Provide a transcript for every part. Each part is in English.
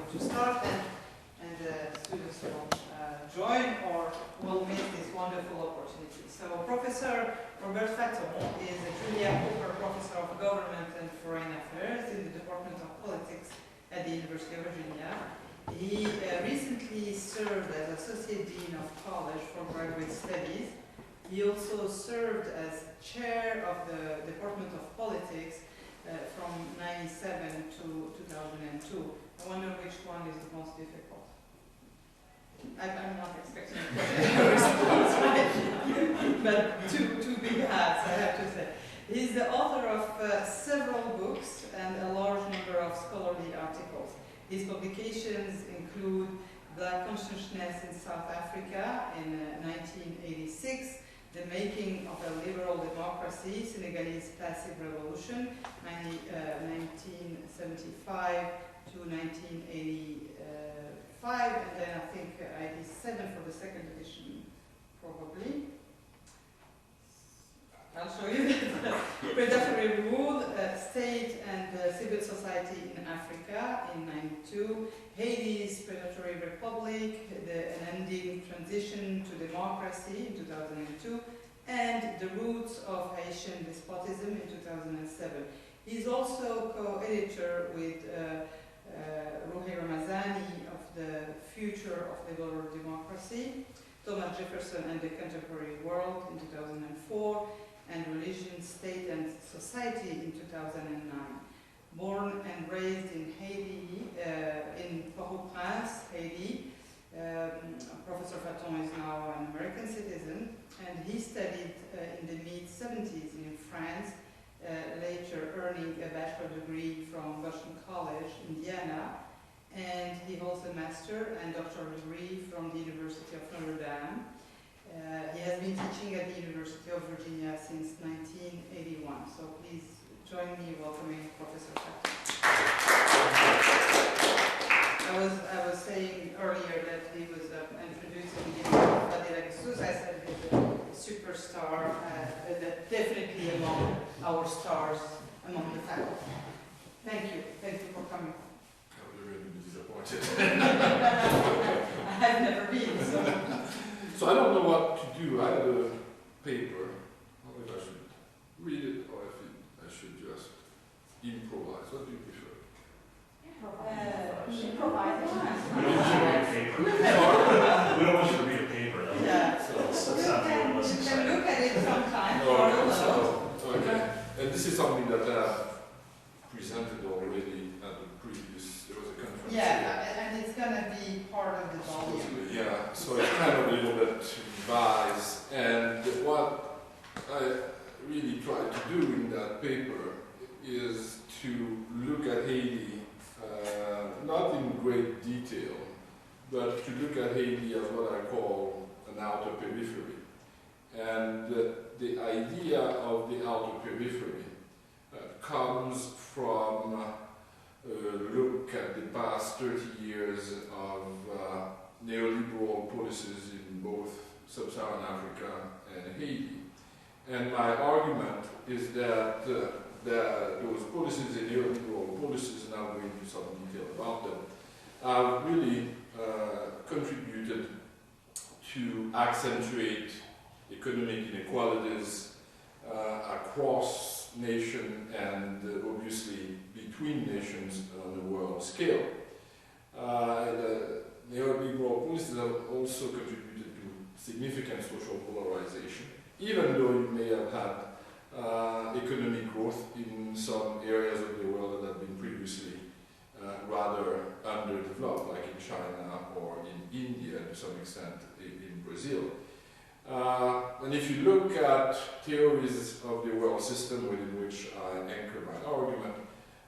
going to start, and students will join or will miss this wonderful opportunity. So Professor Robert Fatton is a Julia Hooper Professor of Government and Foreign Affairs in the Department of Politics at the University of Virginia. He recently served as Associate Dean of College for Graduate Studies. He also served as Chair of the Department of Politics from 1997 to 2002. I wonder which one is the most difficult. I'm not expecting a response, right? But two big hats, I have to say. He's the author of several books and a large number of scholarly articles. His publications include Black Consciousness in South Africa in 1986, The Making of a Liberal Democracy, Senegalese Passive Revolution, 1975 to 1985, and then I think 87 for the second edition, probably. I'll show you that. Predatory Rule, State and Civil Society in Africa in 92, Haiti's Predatory Republic, An Ending Transition to Democracy in 2002, and The Roots of Haitian Despotism in 2007. He's also co-editor with Rohey Ramazani of The Future of Liberal Democracy, Thomas Jefferson and the Contemporary World in 2004, and Religion, State and Society in 2009. Born and raised in Haiti, in Port-au-Prince, Haiti, Professor Fatton is now an American citizen, and he studied in the mid-70s in France, later earning a bachelor degree from Boston College, Indiana, and he holds a master and doctoral degree from the University of Notre Dame. He has been teaching at the University of Virginia since 1981. So please join me in welcoming Professor Fatton. I was saying earlier that he was introducing him to I said he's a superstar, definitely among our stars, among the faculty. Thank you for coming. You're going to be disappointed. I have never been, so. So I don't know what to do. I had a paper. I don't know if I should read it or if I should just improvise. What do you prefer? Improvise. We don't want you to read a paper. We don't want you to read a paper. Yeah. So You can look at it sometime. Okay. And this is something that I presented already at the previous, there was a conference. Yeah, and it's going to be part of the volume. Yeah, so it's kind of a little bit to revise. And what I really tried to do in that paper is to look at Haiti, not in great detail, but to look at Haiti as what I call an outer periphery. And the idea of the outer periphery comes from look at the past 30 years of neoliberal policies in both sub-Saharan Africa and Haiti. And my argument is that those policies, the neoliberal policies, and I'll go into some detail about them, have really contributed to accentuate economic inequalities across nation and obviously between nations on a world scale. The neoliberal policies have also contributed to significant social polarization, even though you may have had economic growth in some areas of the world that have been previously rather underdeveloped, like in China or in India, and to some extent in Brazil. And if you look at theories of the world system within which I anchor my argument,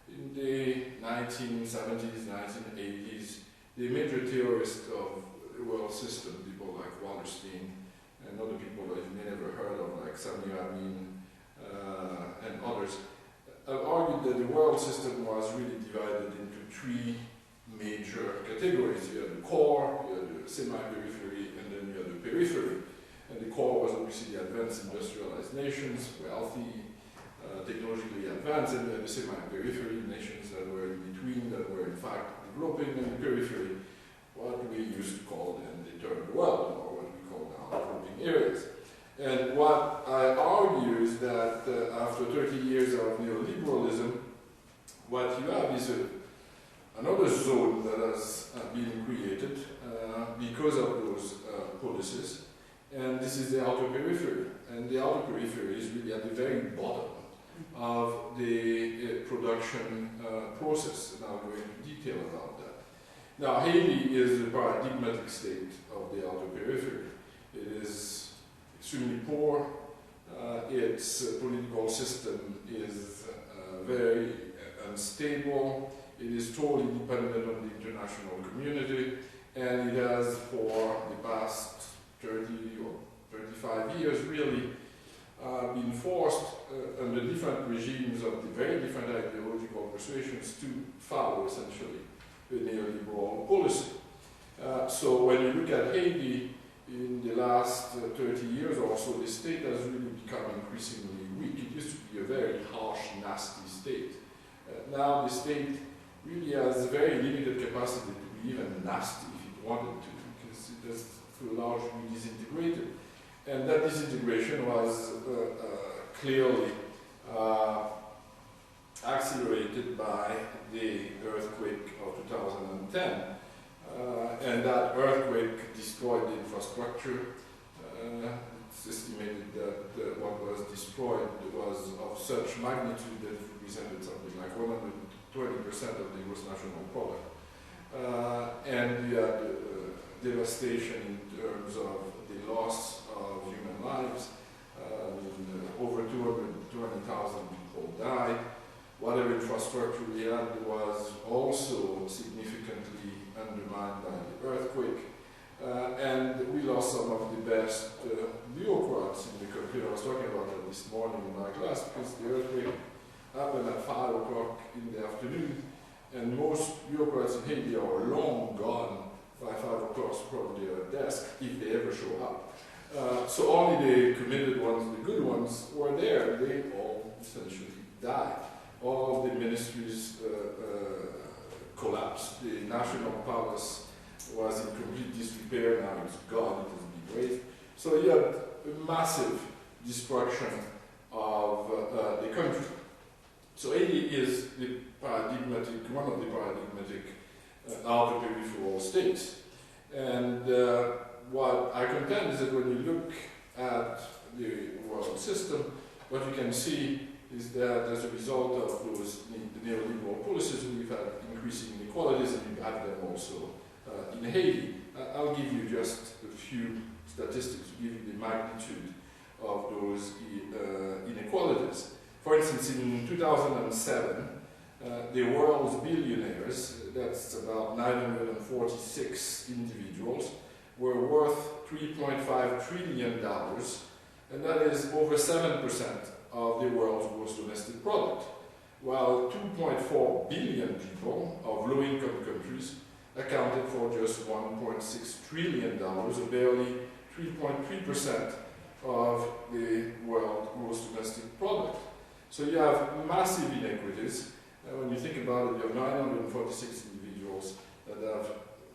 in the 1970s, 1980s, the major theorists of the world system, people like Wallerstein and other people that you may never heard of, like Samuel Amin and others, have argued that the world system was really divided into three major categories. You had the core, you had the semi-periphery, and then you had the periphery. And the core was obviously the advanced industrialized nations, wealthy, technologically advanced, and the semi-periphery nations that were in between, that were in fact developing, and the periphery, what we used to call then the third world, or what we call now developing areas. And what I argue is that after 30 years of neoliberalism, what you have is another zone that has been created because of those policies, and this is the outer periphery. And the outer periphery is really at the very bottom of the production process, and I'll go into detail about that. Now, Haiti is a paradigmatic state of the outer periphery. It is extremely poor. Its political system is very unstable. It is totally dependent on the international community, and it has, for the past 30 or 35 years, really been forced under different regimes of the very different ideological persuasions to follow, essentially, the neoliberal policy. So when you look at Haiti, in the last 30 years or so, the state has really become increasingly weak. It used to be a very harsh, nasty state. Now the state really has very limited capacity to be even nasty if it wanted to, because it has to a large degree disintegrated. And that disintegration was clearly accelerated by the earthquake of 2010. And that earthquake destroyed the infrastructure. It's estimated that what was destroyed was of such magnitude that it represented something like 120% of the gross national product. And we had devastation in terms of the loss of human lives. Over 220,000 people died. Whatever infrastructure we had was also significantly undermined by the earthquake. And we lost some of the best bureaucrats in the country. I was talking about that this morning in my class, because the earthquake happened at 5 o'clock in the afternoon, and most bureaucrats in Haiti are long gone by 5 o'clock from their desk, if they ever show up. So only the committed ones, the good ones, were there. They all essentially died. All of the ministries collapsed. The national palace was in complete disrepair. Now it's gone, it has been razed. So you had a massive destruction of the country. So Haiti is the paradigmatic, one of the paradigmatic outer peripheral states. And what I contend is that when you look at the world system, what you can see is that as a result of those neoliberal policies, we've had increasing inequalities, and we've had them also in Haiti. I'll give you just a few statistics to give you the magnitude of those inequalities. For instance, in 2007, the world's billionaires, that's about 946 individuals, were worth $3.5 trillion, and that is over 7% of the world's gross domestic product, while 2.4 billion people of low-income countries accounted for just $1.6 trillion, or barely 3.3% of the world's gross domestic product. So you have massive inequities. When you think about it, you have 946 individuals that have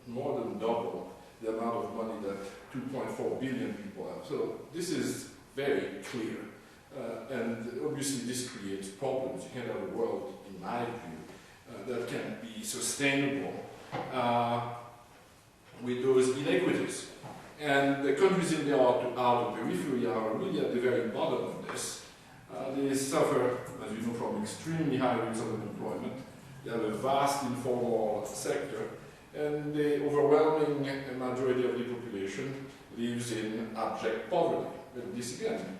more than double the amount of money that 2.4 billion people have. So this is very clear. And obviously this creates problems. You can't have a world, in my view, that can be sustainable with those inequities. And the countries in the outer periphery are really at the very bottom of this. They suffer, as you know, from extremely high rates of unemployment. They have a vast informal sector, and the overwhelming majority of the population lives in abject poverty. But this again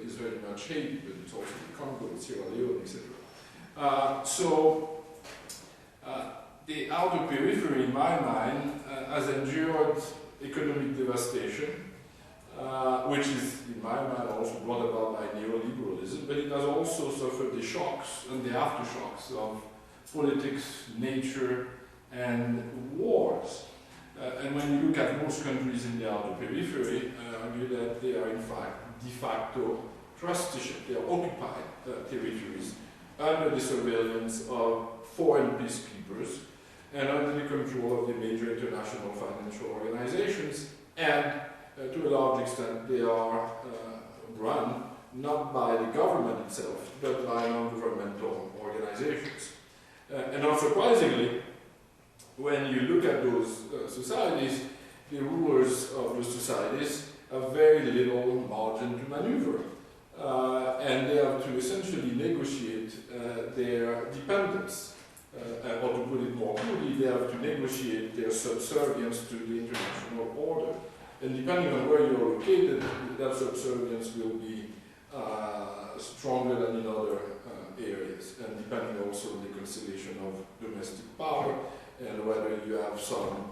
is very much Haiti, but it's also the Congo, Sierra Leone, etc. So the outer periphery, in my mind, has endured economic devastation, which is, in my mind, also brought about by neoliberalism, but it has also suffered the shocks and the aftershocks of politics, nature, and wars. And when you look at most countries in the outer periphery, I argue that they are in fact de facto trusteeship. They are occupied territories under the surveillance of foreign peacekeepers and under the control of the major international financial organizations, and to a large extent they are run not by the government itself, but by non-governmental organizations. And not surprisingly, when you look at those societies, the rulers of those societies have very little margin to maneuver. And they have to essentially negotiate their dependence. Or to put it more crudely, they have to negotiate their subservience to the international order. And depending on where you're located, that subservience will be stronger than in other areas, and depending also on the constellation of domestic power and whether you have some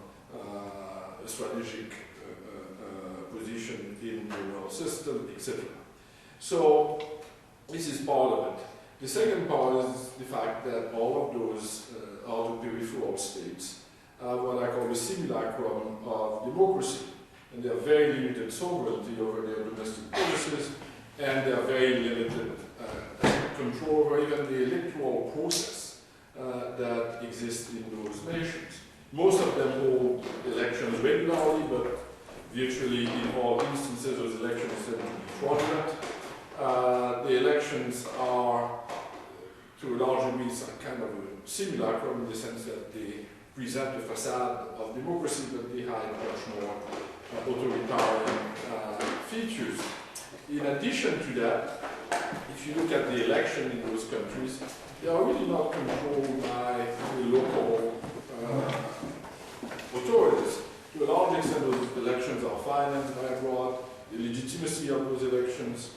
strategic position in the world system, etc. So this is part of it. The second part is the fact that all of those auto-peripheral states have what I call a simulacrum of democracy, and they have very limited sovereignty over their domestic policies, and they have very limited control over even the electoral process that exists in those nations. Most of them hold elections regularly, but virtually in all instances those elections tend to be fraudulent. The elections are, to a large degree, kind of a simulacrum in the sense that they present a facade of democracy, but they hide much more authoritarian features. In addition to that, if you look at the election in those countries, they are really not controlled by the local authorities. To a large extent, those elections are financed by abroad. The legitimacy of those elections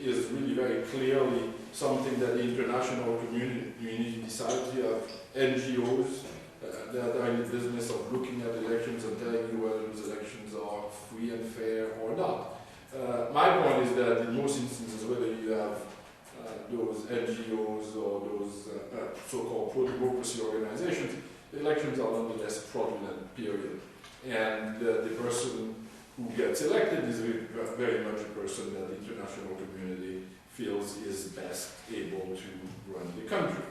is really very clearly something that the international community decides. You have NGOs that are in the business of looking at elections and telling you whether those elections are free and fair or not. My point is that in most instances, whether you have those NGOs or those so-called pro-democracy organizations, the elections are nonetheless fraudulent, period. And the person who gets elected is very much a person that the international community feels is best able to run the country.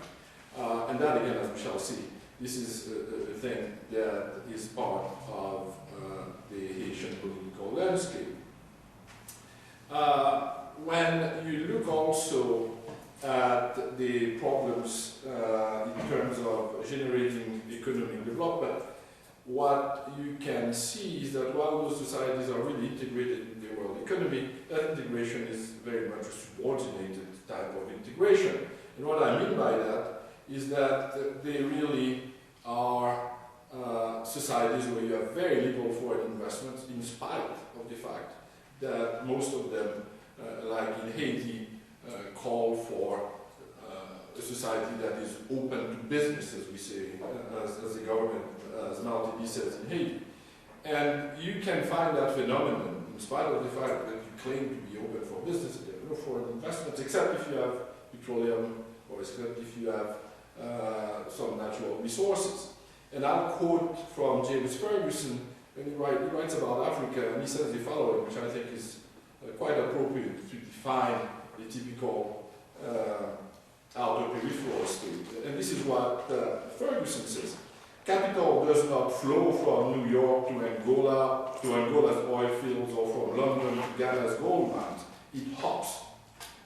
And that, again, as we shall see, this is a thing that is part of the Haitian political landscape. When you look also at the problems in terms of generating economic development, what you can see is that while those societies are really integrated in the world economy, that integration is very much a subordinated type of integration. And what I mean by that is that they really are societies where you have very little foreign investments, in spite of the fact that most of them, like in Haiti, call for a society that is open to business, as we say, as the government, as Martini says in Haiti. And you can find that phenomenon, in spite of the fact that you claim to be open for business, there are no foreign investments, except if you have petroleum, or except if you have some natural resources. And I'll quote from James Ferguson, when he writes about Africa, and he says the following, which I think is quite appropriate to define the typical auto-peripheral state. And this is what Ferguson says. Capital does not flow from New York to Angola's oil fields, or from London to Ghana's gold mines. It hops,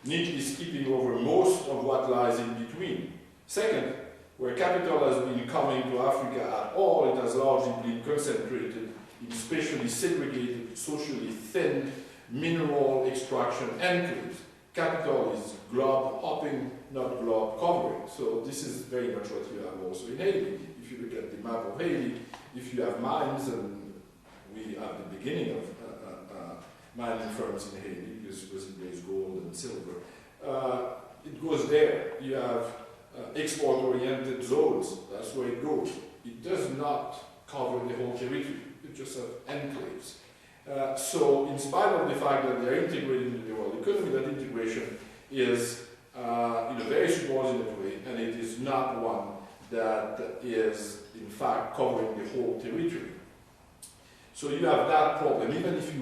neatly skipping over most of what lies in between. Second, where capital has been coming to Africa at all, it has largely been concentrated in spatially segregated, socially thinned, mineral extraction enclaves. Capital is globe hopping, not globe covering. So this is very much what you have also in Haiti. If you look at the map of Haiti, if you have mines, and we are at the beginning of mining firms in Haiti, because there is gold and silver, it goes there. You have export-oriented zones, that's where it goes. It does not cover the whole territory, it just has enclaves. So in spite of the fact that they are integrated into the world economy, that integration is in a very subordinate way, and it is not one that is in fact covering the whole territory. So you have that problem. Even if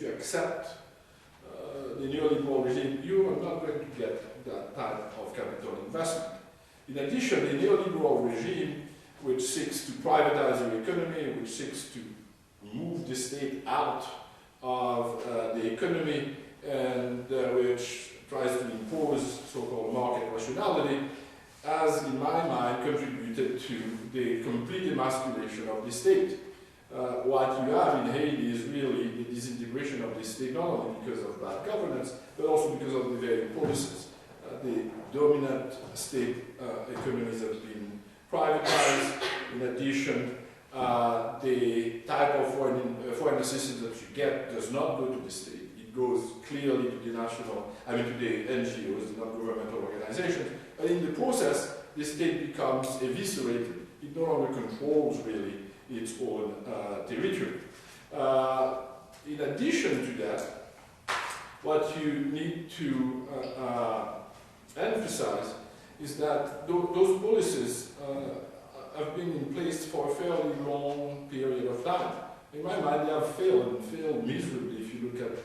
you accept the neoliberal regime, you are not going to get that type of capital investment. In addition, the neoliberal regime, which seeks to privatize your economy, which seeks to move the state out of the economy, and which tries to impose so-called market rationality, has, in my mind, contributed to the complete emasculation of the state. What you have in Haiti is really the disintegration of the state, not only because of bad governance, but also because of the very policies. The dominant state economies have been privatized. In addition, the type of foreign assistance that you get does not go to the state. It goes clearly to the to the NGOs, the non-governmental organizations. But in the process, the state becomes eviscerated. It no longer controls really its own territory. In addition to that, what you need to emphasize is that those policies have been in place for a fairly long period of time. In my mind, they have failed and failed miserably if you look at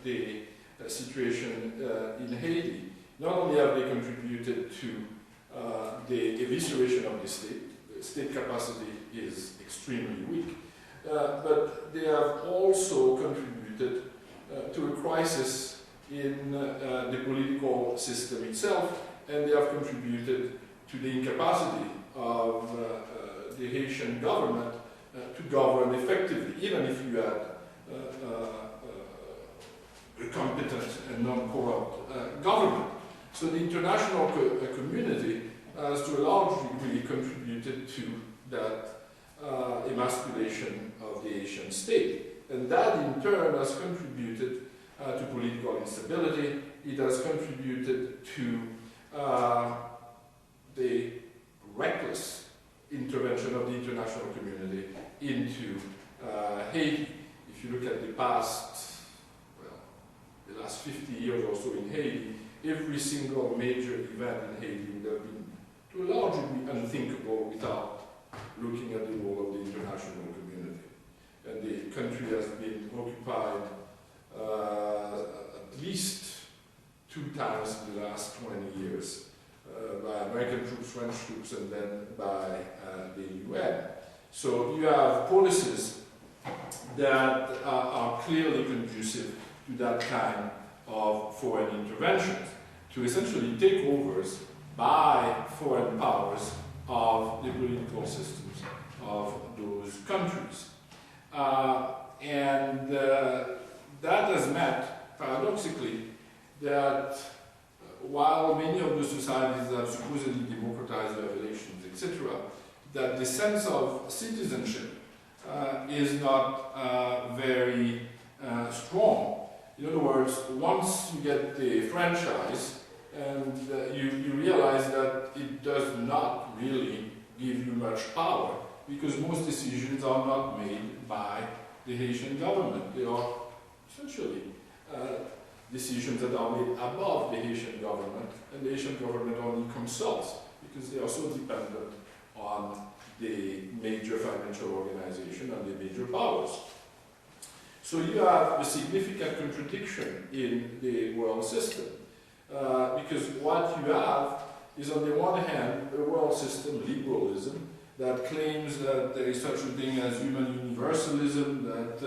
the situation in Haiti. Not only have they contributed to the evisceration of the state capacity is extremely weak, but they have also contributed to a crisis in the political system itself, and they have contributed to the incapacity of the Haitian government to govern effectively, even if you had a competent and non-corrupt government. So the international community has to a large degree contributed to that emasculation of the Haitian state. And that in turn has contributed to political instability. It has contributed to the reckless intervention of the international community into Haiti. If you look at the past, the last 50 years or so in Haiti, every single major event in Haiti would have been, to a large degree, unthinkable without looking at the role of the international community. And the country has been occupied at least 2 times in the last 20 years by American troops, French troops, and then by the UN. So you have policies that are clearly conducive to that kind of foreign interventions, to essentially takeovers by foreign powers of the political systems of those countries. And that has meant, paradoxically, that while many of those societies have supposedly democratized their relations, etc., that the sense of citizenship is not very strong. In other words, once you get the franchise, and you realize that it does not really give you much power, because most decisions are not made by the Haitian government. They are essentially decisions that are made above the Haitian government, and the Haitian government only consults, because they are so dependent on the major financial organization and the major powers. So you have a significant contradiction in the world system, because what you have is, on the one hand, a world system, liberalism, that claims that there is such a thing as human universalism, that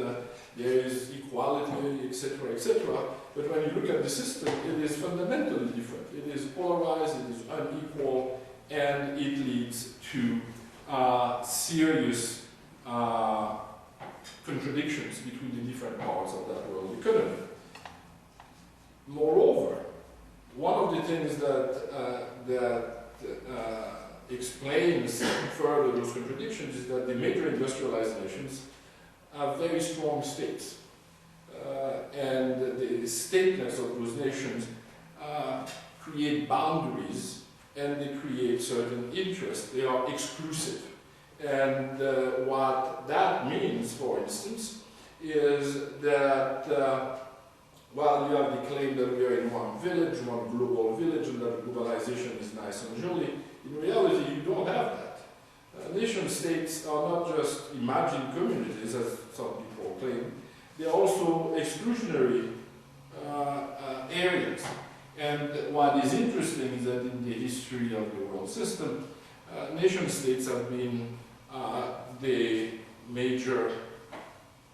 there is equality, etc., etc. But when you look at the system, it is fundamentally different. It is polarized, it is unequal, and it leads to serious contradictions between the different parts of that world economy. Moreover, one of the things that explains further those contradictions is that the major industrialized nations have very strong states. And the stateless of those nations create boundaries, and they create certain interests. They are exclusive. And what that means, for instance, is that while you have the claim that we are in one village, one global village, and that globalization is nice and jolly, in reality you don't have that. Nation states are not just imagined communities, as some people claim, they are also exclusionary areas. And what is interesting is that in the history of the world system, nation states have been the major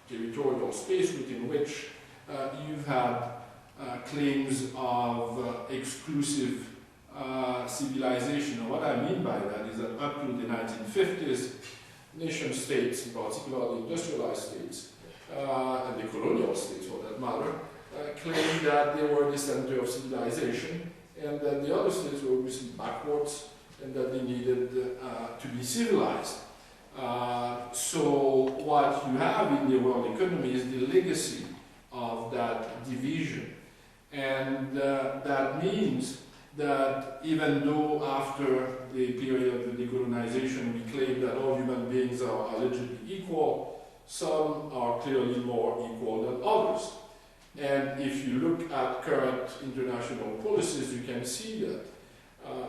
territorial space within which you've had claims of exclusive civilization. And what I mean by that is that up to the 1950s, nation states, in particular the industrialized states, and the colonial states for that matter, claimed that they were the center of civilization and that the other states were obviously backwards and that they needed to be civilized. So what you have in the world economy is the legacy of that division. And that means that even though after the period of the decolonization we claim that all human beings are allegedly equal, some are clearly more equal than others. And if you look at current international policies, you can see that.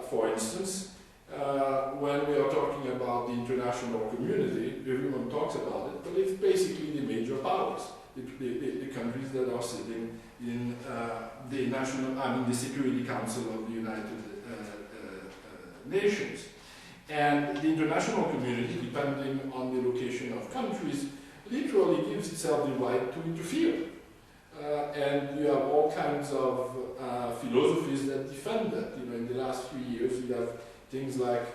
For instance, when we are talking about the international community, everyone talks about it, but it's basically the major powers, the countries that are sitting in the Security Council of the United Nations. And the international community, depending on the location of countries, literally gives itself the right to interfere. And you have all kinds of philosophies that defend that. You know, in the last few years, you have things like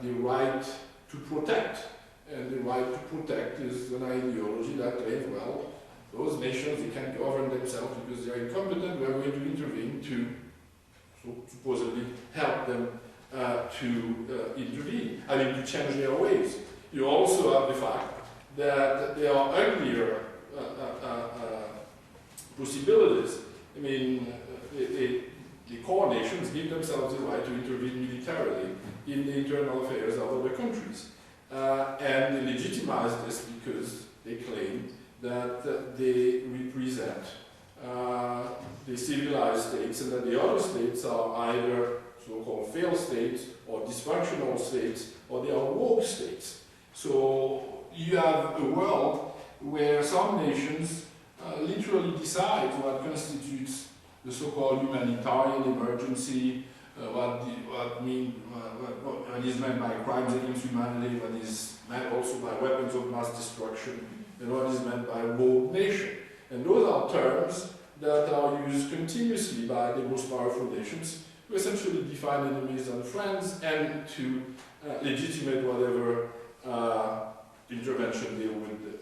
the right to protect. And the right to protect is an ideology that claims, well, those nations, they can't govern themselves because they are incompetent. We are going to intervene to supposedly help them to intervene, I mean, to change their ways. You also have the fact that there are uglier possibilities. I mean, the core nations give themselves the right to intervene militarily in the internal affairs of other countries. And they legitimize this because they claim that they represent the civilized states and that the other states are either so-called failed states or dysfunctional states or they are woke states. So you have a world where some nations literally decide what constitutes the so-called humanitarian emergency, what is meant by crimes against humanity, what is meant also by weapons of mass destruction, and what is meant by woke nation. And those are terms that are used continuously by the most powerful nations to essentially define enemies and friends and to legitimate whatever intervention they would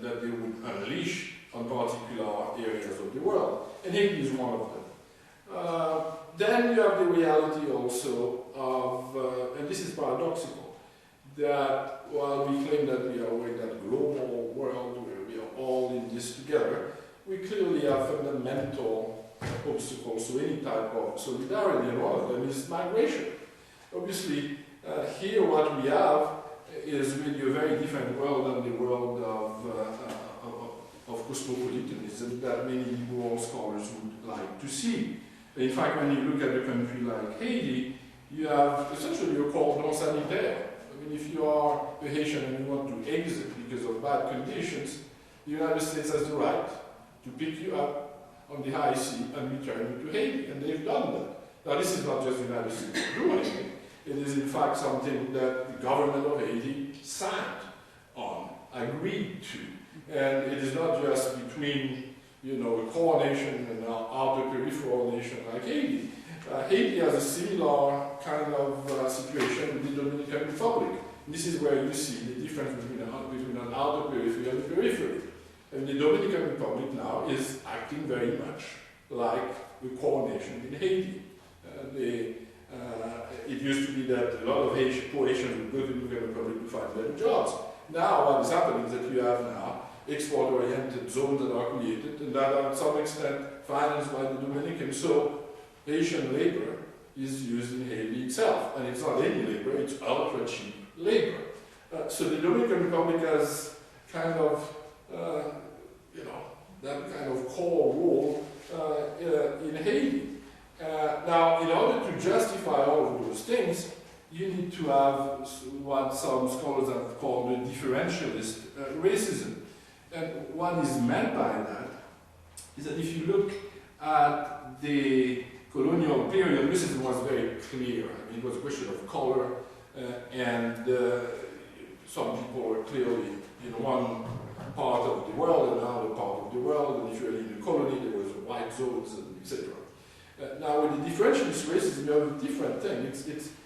that they would unleash on particular areas of the world. And Haiti is one of them. Then you have the reality also of, and this is paradoxical, that while we claim that we are in that global world where we are all in this together, we clearly have fundamental obstacles to any type of solidarity, and one of them is migration. Obviously, here what we have is really a very different world than the world of cosmopolitanism that many liberal scholars would like to see. In fact, when you look at a country like Haiti, you have essentially a cordon sanitaire. I mean, if you are a Haitian and you want to exit because of bad conditions, the United States has the right to pick you up on the high sea and return you to Haiti, and they've done that. Now, this is not just the United States doing anything. It is in fact something that the government of Haiti signed on, agreed to. And it is not just between, you know, a core nation and an outer peripheral nation like Haiti. Haiti has a similar kind of situation with the Dominican Republic. And this is where you see the difference between an outer periphery and the periphery. And the Dominican Republic now is acting very much like the core nation in Haiti. It used to be that a lot of poor Haitians would go to the Dominican Republic to find better jobs. Now what is happening is that you have now export-oriented zones that are created and that are to some extent financed by the Dominicans. So Haitian labor is used in Haiti itself, and it's not any labor, it's ultra cheap labor. So the Dominican Republic has kind of, that kind of core role in Haiti. Now, in order to justify all of those things, you need to have what some scholars have called a differentialist racism. And what is meant by that is that if you look at the colonial period, racism was very clear. I mean, it was a question of color, and some people were clearly in one part of the world and another part of the world, and if you're in a colony, there was white zones, and etc. Now, with the differentialist racism, you have a different thing.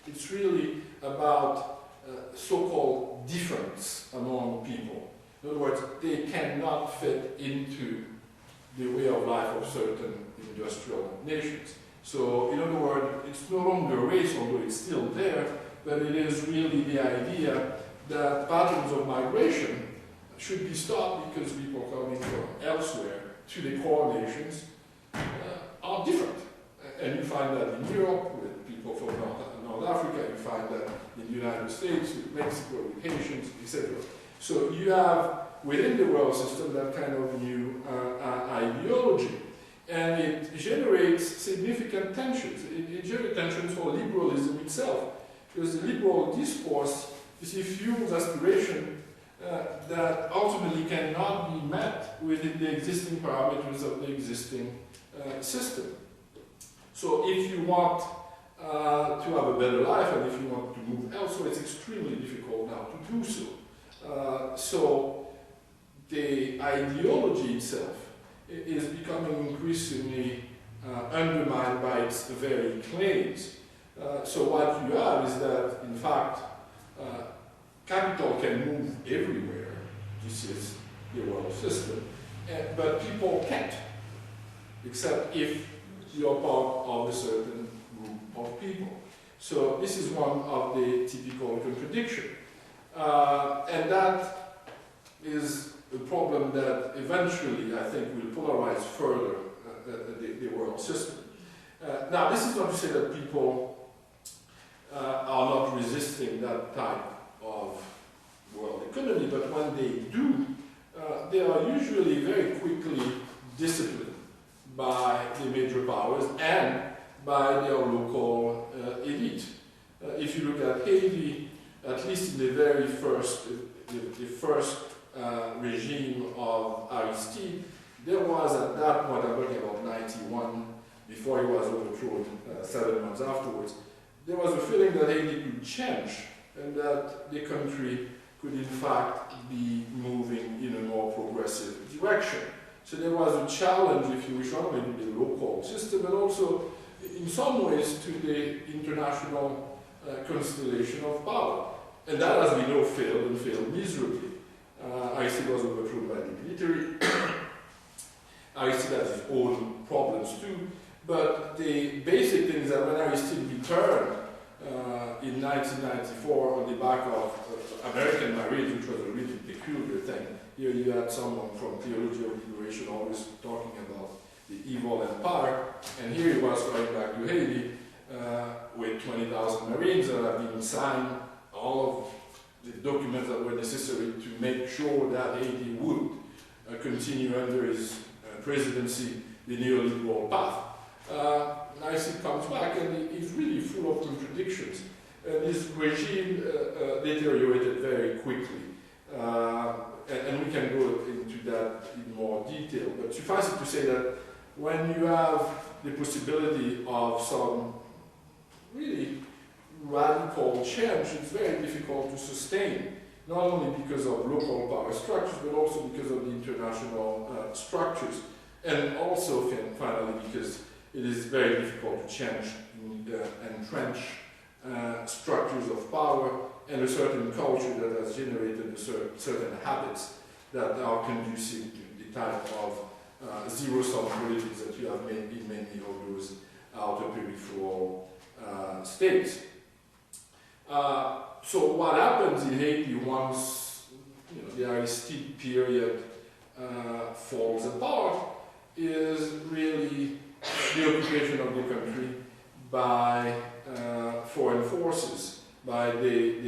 It's really about so-called difference among people. In other words, they cannot fit into the way of life of certain industrial nations. So, in other words, it's no longer race, although it's still there, but it is really the idea that patterns of migration should be stopped because people coming from elsewhere to the core nations are different. And you find that in Europe with people from North Africa, you find that in the United States, with Mexico, with Haitians, etc. So you have within the world system that kind of new ideology. And it generates significant tensions. It generates tensions for liberalism itself. Because the liberal discourse, you see, fuels aspiration that ultimately cannot be met within the existing parameters of the existing system. So if you want to have a better life and if you want to move elsewhere, it's extremely difficult now to do so. So the ideology itself is becoming increasingly undermined by its very claims. So what you have is that, in fact, capital can move everywhere. This is the world system. But people can't, except if you're part of a certain group of people. So this is one of the typical contradictions. And that is a problem that eventually, I think, will polarize further the world system. Now, this is not to say that people are not resisting that type of world economy, but when they do, they are usually very quickly disciplined by the major powers and by their local elite. If you look at Haiti, at least in the very first, the first regime of Aristide, there was at that point, I'm talking about 91, before he was overthrown 7 months afterwards, there was a feeling that Haiti could change and that the country could in fact be moving in a more progressive direction. So there was a challenge, if you wish, not only to the local system, but also in some ways to the international constellation of power. And that, as we know, failed and failed miserably. Aristide was overthrown by the military. Aristide has his own problems too. But the basic thing is that when Aristide returned in 1994 on the back of American marriage, which was a really peculiar thing, here you had someone from Theology of Liberation always talking about the evil empire, and here he was going back to Haiti with 20,000 Marines that had been signed, all of the documents that were necessary to make sure that Haiti would continue under his presidency the neoliberal path. Aristide comes back and he's really full of contradictions. And his regime deteriorated very quickly. And we can go into that in more detail. But suffice it to say that when you have the possibility of some really radical change, it's very difficult to sustain, not only because of local power structures, but also because of the international structures. And also, finally, because it is very difficult to change and entrench structures of power and a certain culture that has generated certain habits that are conducive to the type of zero-sum politics that you have made in many of those outer peripheral states. So what happens in Haiti once the Aristide period falls apart is really the occupation of the country by foreign forces, by the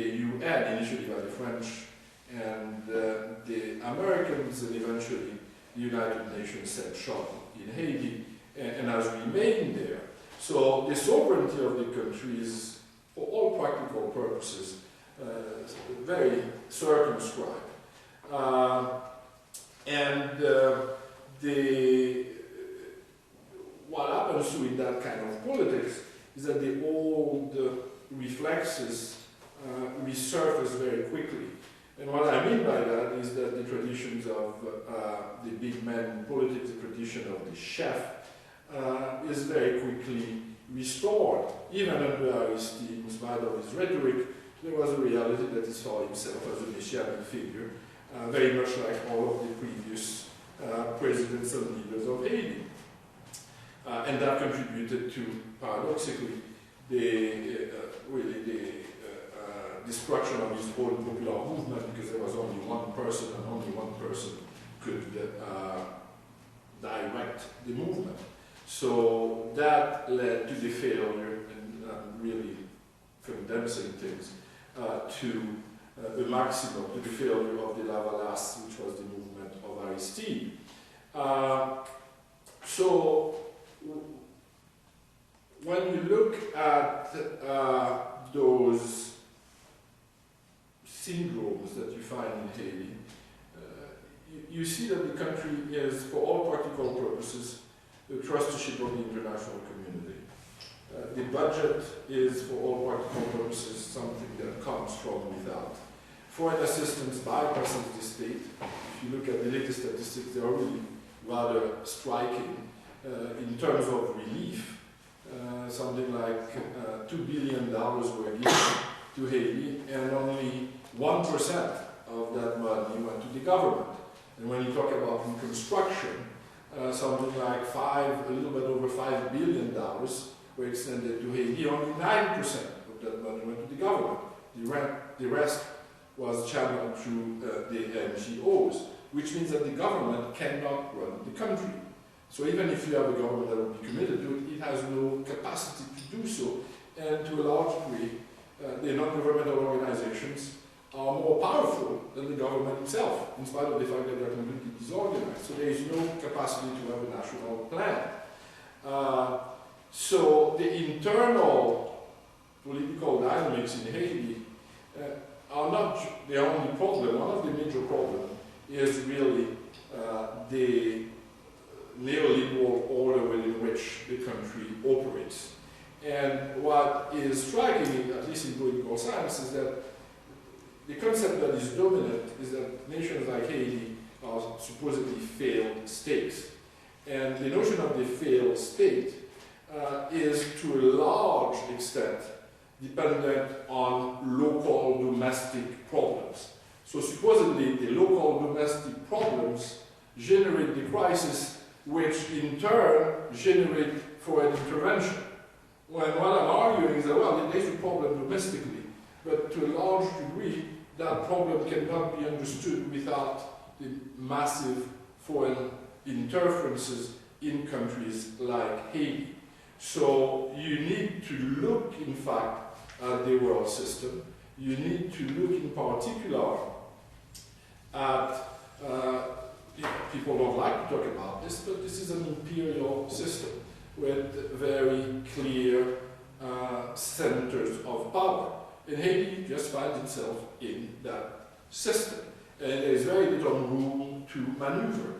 UN, initially by the French and the Americans, and eventually the United Nations set shop in Haiti and has remained there. So the sovereignty of the country is, for all practical purposes, very circumscribed. what happens to in that kind of politics is that the old reflexes resurface very quickly. And what I mean by that is that the traditions of the big man in politics, the tradition of the chef, is very quickly restored. Even under Aristide, in spite of his rhetoric, there was a reality that he saw himself as a messianic figure, very much like all of the previous presidents and leaders of Haiti. And that contributed to, paradoxically, the destruction of his whole popular movement, because there was only one person, and only one person could direct the movement. So that led to the failure, and really condensing things, to the maximum, to the failure of the Lavalas, which was the movement of Aristide. So when you look at those syndromes that you find in Haiti, you see that the country is, for all practical purposes, the trusteeship of the international community. The budget is, for all practical purposes, something that comes from without. Foreign assistance bypasses the state. If you look at the latest statistics, they are really rather striking. In terms of relief, something like $2 billion were given to Haiti, and only 1% of that money went to the government. And when you talk about reconstruction, something like a little bit over $5 billion were extended to Haiti. Only 9% of that money went to the government. The rest was channeled through the NGOs, which means that the government cannot run the country. So even if you have a government that would be committed to it, it has no capacity to do so. And to a large degree, the non-governmental organizations are more powerful than the government itself, in spite of the fact that they are completely disorganized. So there is no capacity to have a national plan. So the internal political dynamics in Haiti are not the only problem. One of the major problems is really the neoliberal order within which the country operates. And what is striking, at least in political science, is that the concept that is dominant is that nations like Haiti are supposedly failed states. And the notion of the failed state is to a large extent dependent on local domestic problems. So supposedly the local domestic problems generate the crisis, which in turn generate foreign intervention. When what I'm arguing is that, well, there is a problem domestically, but to a large degree, that problem cannot be understood without the massive foreign interferences in countries like Haiti. So you need to look, in fact, at the world system. You need to look in particular at, people don't like to talk about this, but this is an imperial system with very clear centers of power. And Haiti just finds itself in that system. And there is very little room to maneuver.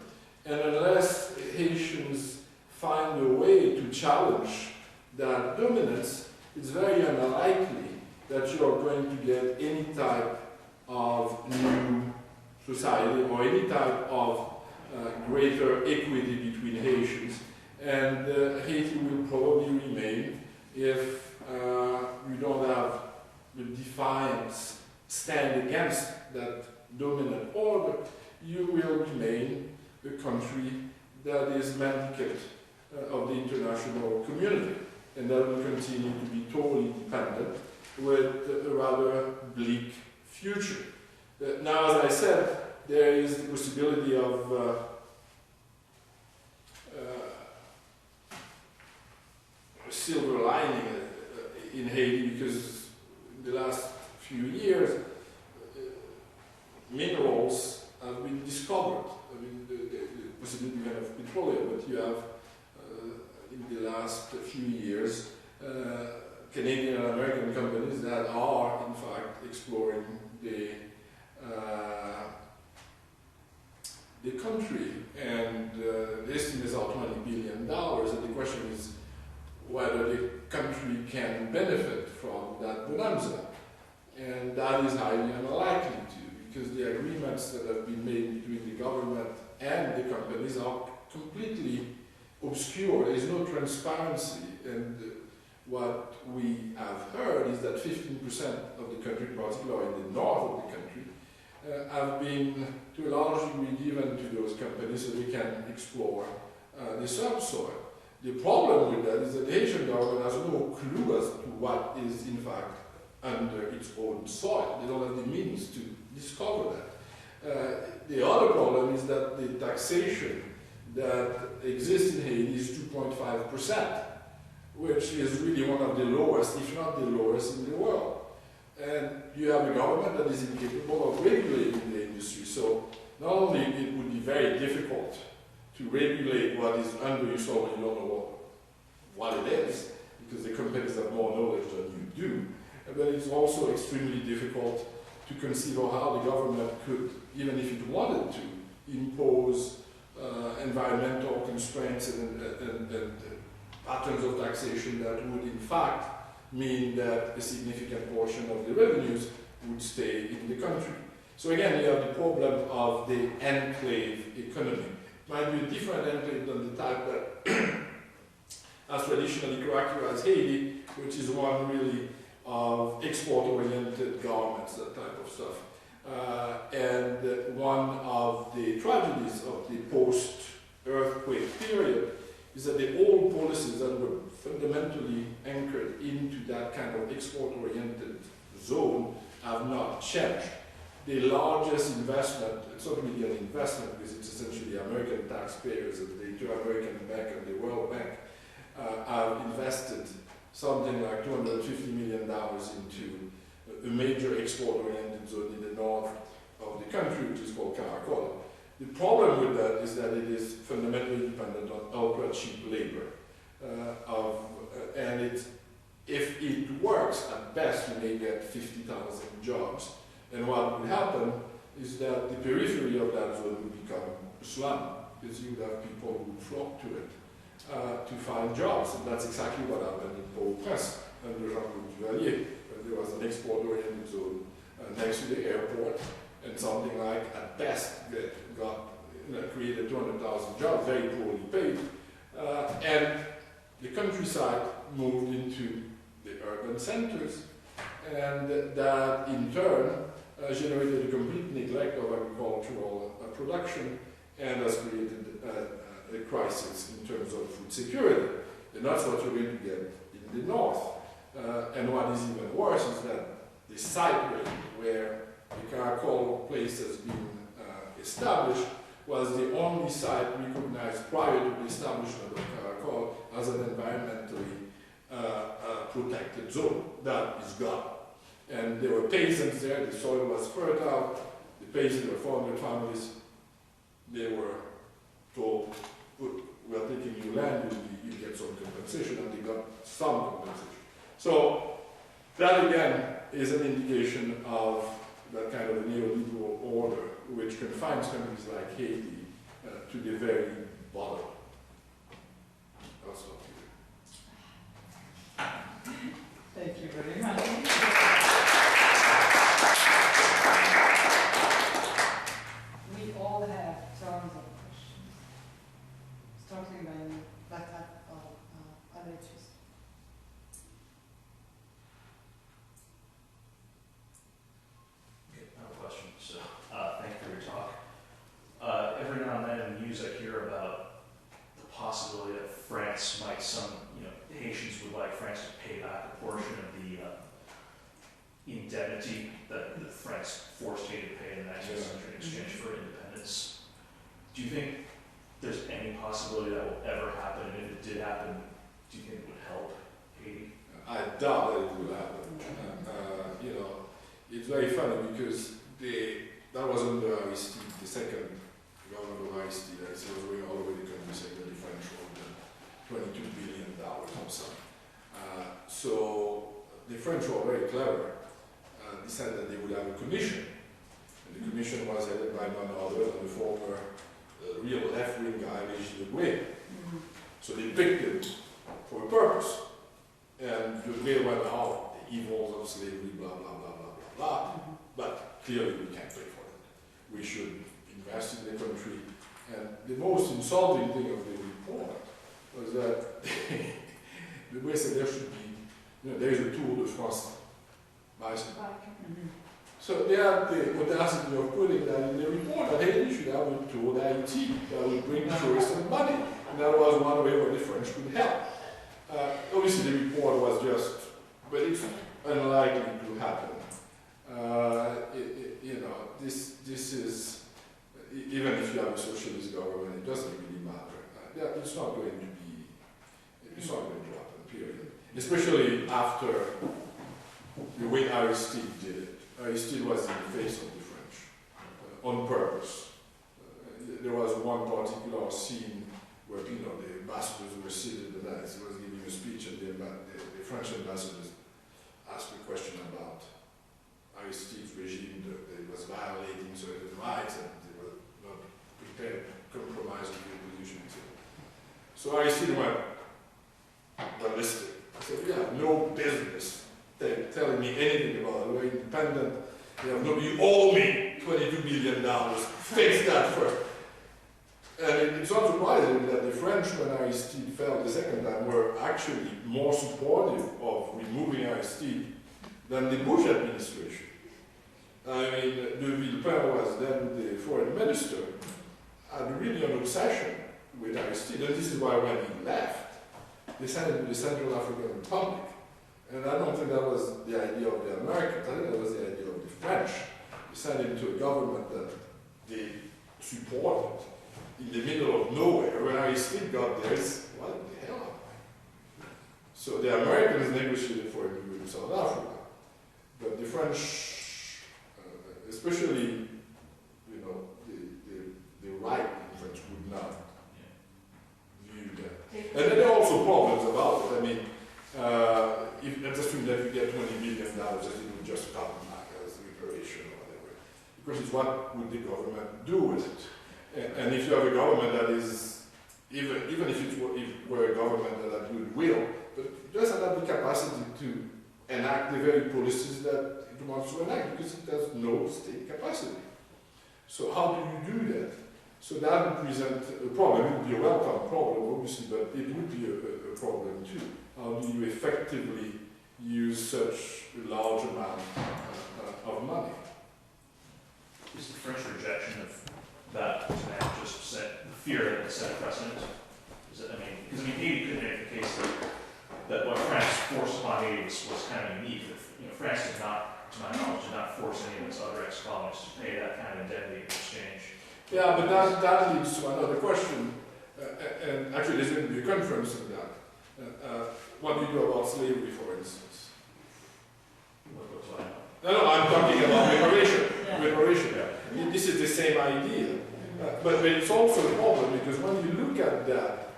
And unless Haitians find a way to challenge that dominance, it's very unlikely that you are going to get any type of new society or any type of greater equity between Haitians. And Haiti will probably remain, if you don't have the defiance stand against that dominant order, you will remain a country that is mendicant of the international community, and that will continue to be totally dependent with a rather bleak future. Now, as I said, there is the possibility of a silver lining in Haiti, because in the last few years, minerals have been discovered. I mean, the possibility of petroleum, but you have, in the last few years, Canadian and American companies that are, in fact, exploring the the country, and the estimates are $20 billion, and the question is whether the country can benefit from that bonanza. And that is highly unlikely to, because the agreements that have been made between the government and the companies are completely obscure. There is no transparency, and what we have heard is that 15% of the country, particularly in the north of the country, have been to a large degree given to those companies so they can explore the subsoil. The problem with that is that the Haitian government has no clue as to what is in fact under its own soil. They don't have the means to discover that. The other problem is that the taxation that exists in Haiti is 2.5%, which is really one of the lowest, if not the lowest, in the world. And you have a government that is incapable of regulating the industry. So not only it would be very difficult to regulate what is under your soil, you don't know what it is, because the companies have more knowledge than you do. But it's also extremely difficult to consider how the government could, even if it wanted to, impose environmental constraints and patterns of taxation that would in fact mean that a significant portion of the revenues would stay in the country. So again, you have the problem of the enclave economy. It might be a different enclave than the type that has traditionally characterized Haiti, which is one really of export-oriented governments, that type of stuff. And one of the tragedies of the post-earthquake period is that the old policies that were fundamentally anchored into that kind of export-oriented zone have not changed. The largest investment, it's not really an investment because it's essentially American taxpayers, the Inter-American Bank and the World Bank have invested something like $250 million into a major export-oriented zone in the north of the country, which is called Caracol. The problem with that is that it is fundamentally dependent on ultra-cheap labor. And if it works, at best you may get 50,000 jobs. And what would happen is that the periphery of that zone would become a slum, because you would have people who would flock to it to find jobs. And that's exactly what happened in Port-au-Prince under Jean-Claude Duvalier, where there was an export-oriented zone next to the airport, and something like, at best, that created 200,000 jobs, very poorly paid. And the countryside moved into the urban centers, and that in turn generated a complete neglect of agricultural production and has created a crisis in terms of food security. And that's what you're going to get in the north. And what is even worse is that the site rate where the Caracol place has been established was the only site recognized prior to the establishment of Caracol as an environmentally protected zone. That is gone. And there were peasants there, the soil was fertile, the peasants were 400 families, they were told, we are taking your land, you get some compensation, and they got some compensation. So that again is an indication of that kind of neoliberal order which confines countries like Haiti to the very bottom. I'll stop here. Thank you very much. We all have tons of questions, starting by that type of interest. Okay, I have a question. So, thank you for your talk. Every now and then in the news I hear about the possibility that France might, Haitians would like France to pay back a portion of the indemnity that France forced Haiti to pay in the 19th century in exchange for independence. Do you think there's any possibility that will ever happen? And if it did happen, do you think it would help Haiti? I doubt that it will happen. It's very funny because that was under Aristide, the second government of Aristide. It was going all over the country, saying that the French owed $22 billion or something. So the French were very clever. Decided that they would have a commission. And the commission was headed by none other than the former a real left-wing guy, Régis Debray. So they picked him for a purpose. And Debray went out, the evils of slavery, blah, blah, blah, blah, blah, blah. But clearly we can't pay for it. We should invest in the country. And the most insulting thing of the report was that Debray said there should be, there is a Tour de France bicycle. So they had the audacity of putting that in the report, that Haiti should have a Tour d'Haïti that would bring tourists and money. And that was one way where the French could help. Obviously the report was just, but it's unlikely to happen. This is, even if you have a socialist government, it doesn't really matter. It's not going to be, it's not going to happen, period. Especially after the way Aristide did it. Aristide was in the face of the French, on purpose. There was one particular scene where, the ambassadors were seated and he was giving a speech and the French ambassadors asked a question about Aristide's regime that was violating certain rights and they were not prepared to compromise with the opposition. So Aristide went ballistic. I said, you have no business telling me anything about it. We're independent. You owe me $22 billion. Fix that first. And it's not surprising that the French, when Aristide fell the second time, were actually more supportive of removing Aristide than the Bush administration. I mean, de Villepin was then the foreign minister, had really an obsession with Aristide. And this is why when he left, they sent him to the Central African Republic. And I don't think that was the idea of the Americans, I think that was the idea of the French. They sent him to a government that they supported in the middle of nowhere. When Aristide got there, it's, what the hell am I? So the Americans negotiated for him with South Africa. But the French, especially, the right in France would not view that. And then there are also problems about it. I mean, let's assume that you get $20 billion that it would just come back as reparation or whatever. Because it's what would the government do with it? And if you have a government that is, even if it were a government that had goodwill, but it doesn't have the capacity to enact the very policies that it wants to enact because it has no state capacity. So how do you do that? So that would present a problem. It would be a welcome problem, obviously, but it would be a problem too. How do you effectively use such a large amount of money? Is the French rejection of that just set the fear that it set a precedent? Is it, because Haiti could make the case that what France forced upon Haiti was kind of unique. France did not, to my knowledge, force any of its other ex-colonies to pay that kind of indemnity in exchange. Yeah, but that leads to another question, and actually there's going to be a conference on that. What do you do about slavery, for instance? No, I'm talking about reparation. Yeah. Reparation. Yeah. This is the same idea. But it's also a problem because when you look at that,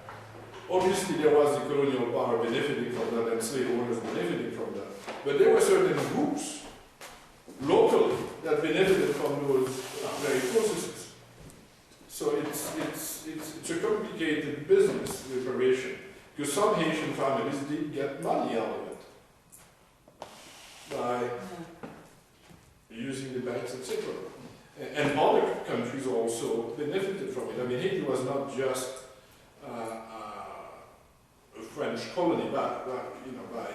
obviously there was the colonial power benefiting from that and slave owners benefiting from that. But there were certain groups locally that benefited from those very processes. So it's a complicated business, reparation, because some Haitian families did get money out of it by using the banks, etc. And other countries also benefited from it. I mean, Haiti was not just a French colony, but by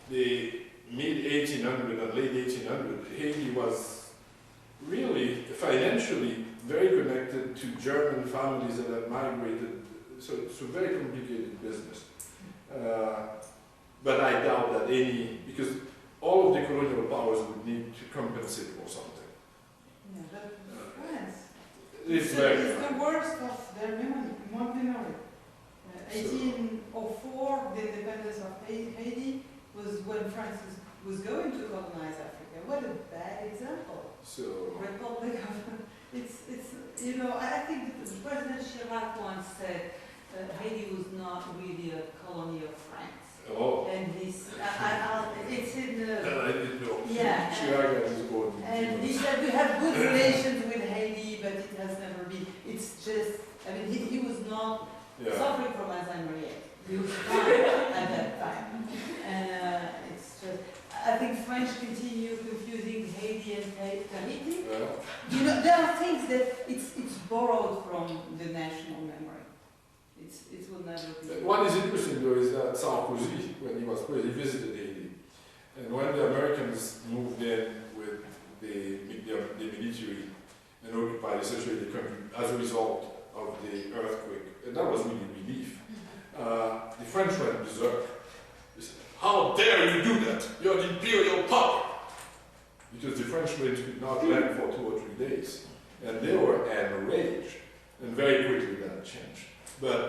the mid-1800 and late 1800, Haiti was really financially very connected to German families that had migrated. So it's a very complicated business. But I doubt that because all of the colonial powers would need to compensate for something. Yeah, but France, It's the worst of their memory. 1804, the independence of Haiti was when France was going to colonize Africa. What a bad example. So Republic of I think that President Chirac once said Haiti was not really a colony of France. Oh. And this, it's in the. That I didn't know. Yeah. Chirac had his own. And he said we have good relations with Haiti, but it has never been. It's just French continue confusing Haiti and Tahiti. Yeah. You know, there are things that it's borrowed from the national memory. It will never be. What is interesting though is that Sarkozy, when he was president, he visited Haiti. And when the Americans moved in with the military and occupied essentially the country as a result of the earthquake, and that was really relief, the French went berserk. They said, "How dare you do that? You're the imperial power!" Because the Frenchmen could not land for 2 or 3 days. And they were enraged. And very quickly that changed. But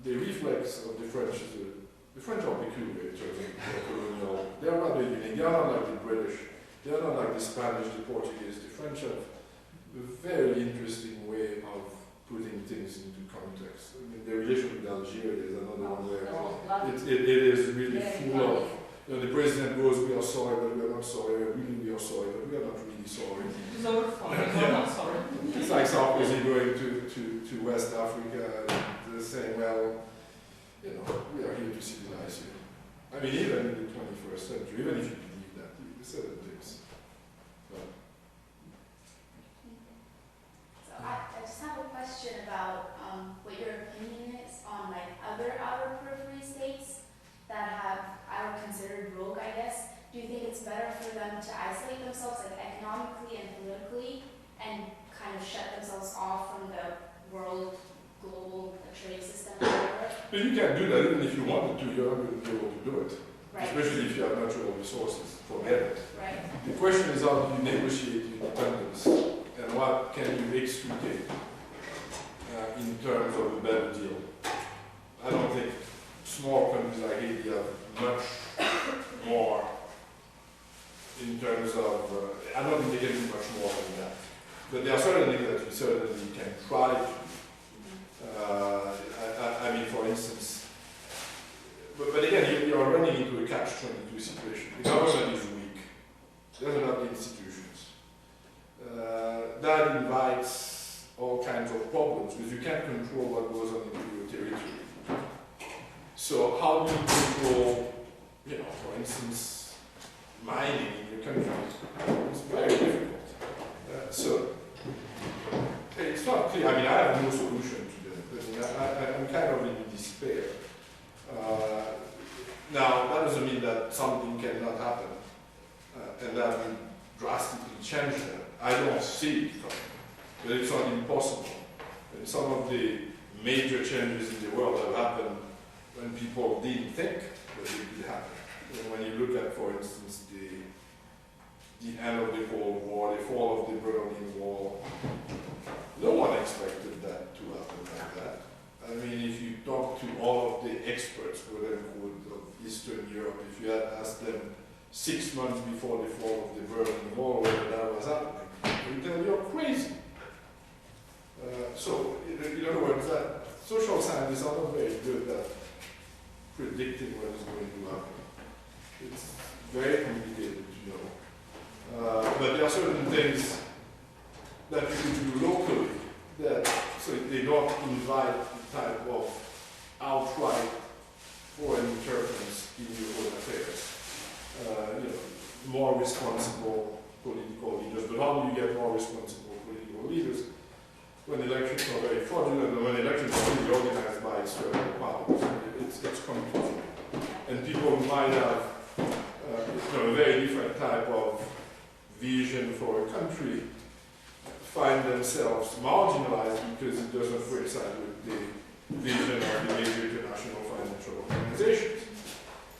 the reflex of the French is the French are peculiar in terms of their colonial. They are not the unique. They are not like the British. They are not like the Spanish, the Portuguese. The French have a very interesting way of putting things into context. I mean, the relation with Algeria is another one where it is really full of, you know, the president goes, "We are sorry, but we are not sorry. Really, we are sorry, but we are not really sorry." It's all fine. I'm not sorry. It's like Sarkozy going to West Africa and saying, "Well, you know, we are here to civilize you." I mean, even in the 21st century, even if you believe that, you said things. So I just have a question about what your opinion is on like other outer periphery states that are considered rogue, I guess. Do you think it's better for them to isolate themselves like economically and politically and kind of shut themselves off from the world global trade system or whatever? But you can't do that even if you wanted to. You're not going to be able to do it, Right. especially if you have natural resources. Forget it. Right. The question is how do you negotiate independence and what can you extricate in terms of a better deal. I don't think small countries like Haiti have much more in terms of, I don't think they can do much more than that. But there are certain things that you certainly can try to do. I mean, for instance, but again, you are running into a catch-22 situation. The government is weak. It doesn't have the institutions. That invites all kinds of problems because you can't control what goes on into your territory. So how do you control, you know, for instance, mining in your country? It's very difficult. So it's not clear. I mean, I have no solution to that. I'm kind of in despair. Now, that doesn't mean that something cannot happen and that will drastically change that. I don't see it coming, but it's not impossible. And some of the major changes in the world have happened when people didn't think that it could happen. And when you look at, for instance, the end of the Cold War, the fall of the Berlin Wall, no one expected that to happen like that. I mean, if you talk to all of the experts, quote unquote, of Eastern Europe, if you had asked them 6 months before the fall of the Berlin Wall whether that was happening, they would tell you, "You're crazy." So, in other words, that social scientists are not very good at predicting what is going to happen. It's very complicated to know. But there are certain things that you can do locally that, so they don't invite the type of outright foreign interference in your own affairs. You know, more responsible political leaders. But how do you get more responsible political leaders? When elections are very fraudulent and when elections are really organized by external powers, it's complicated. And people who might have a very different type of vision for a country find themselves marginalized because it doesn't coincide with the vision of the major international financial organizations.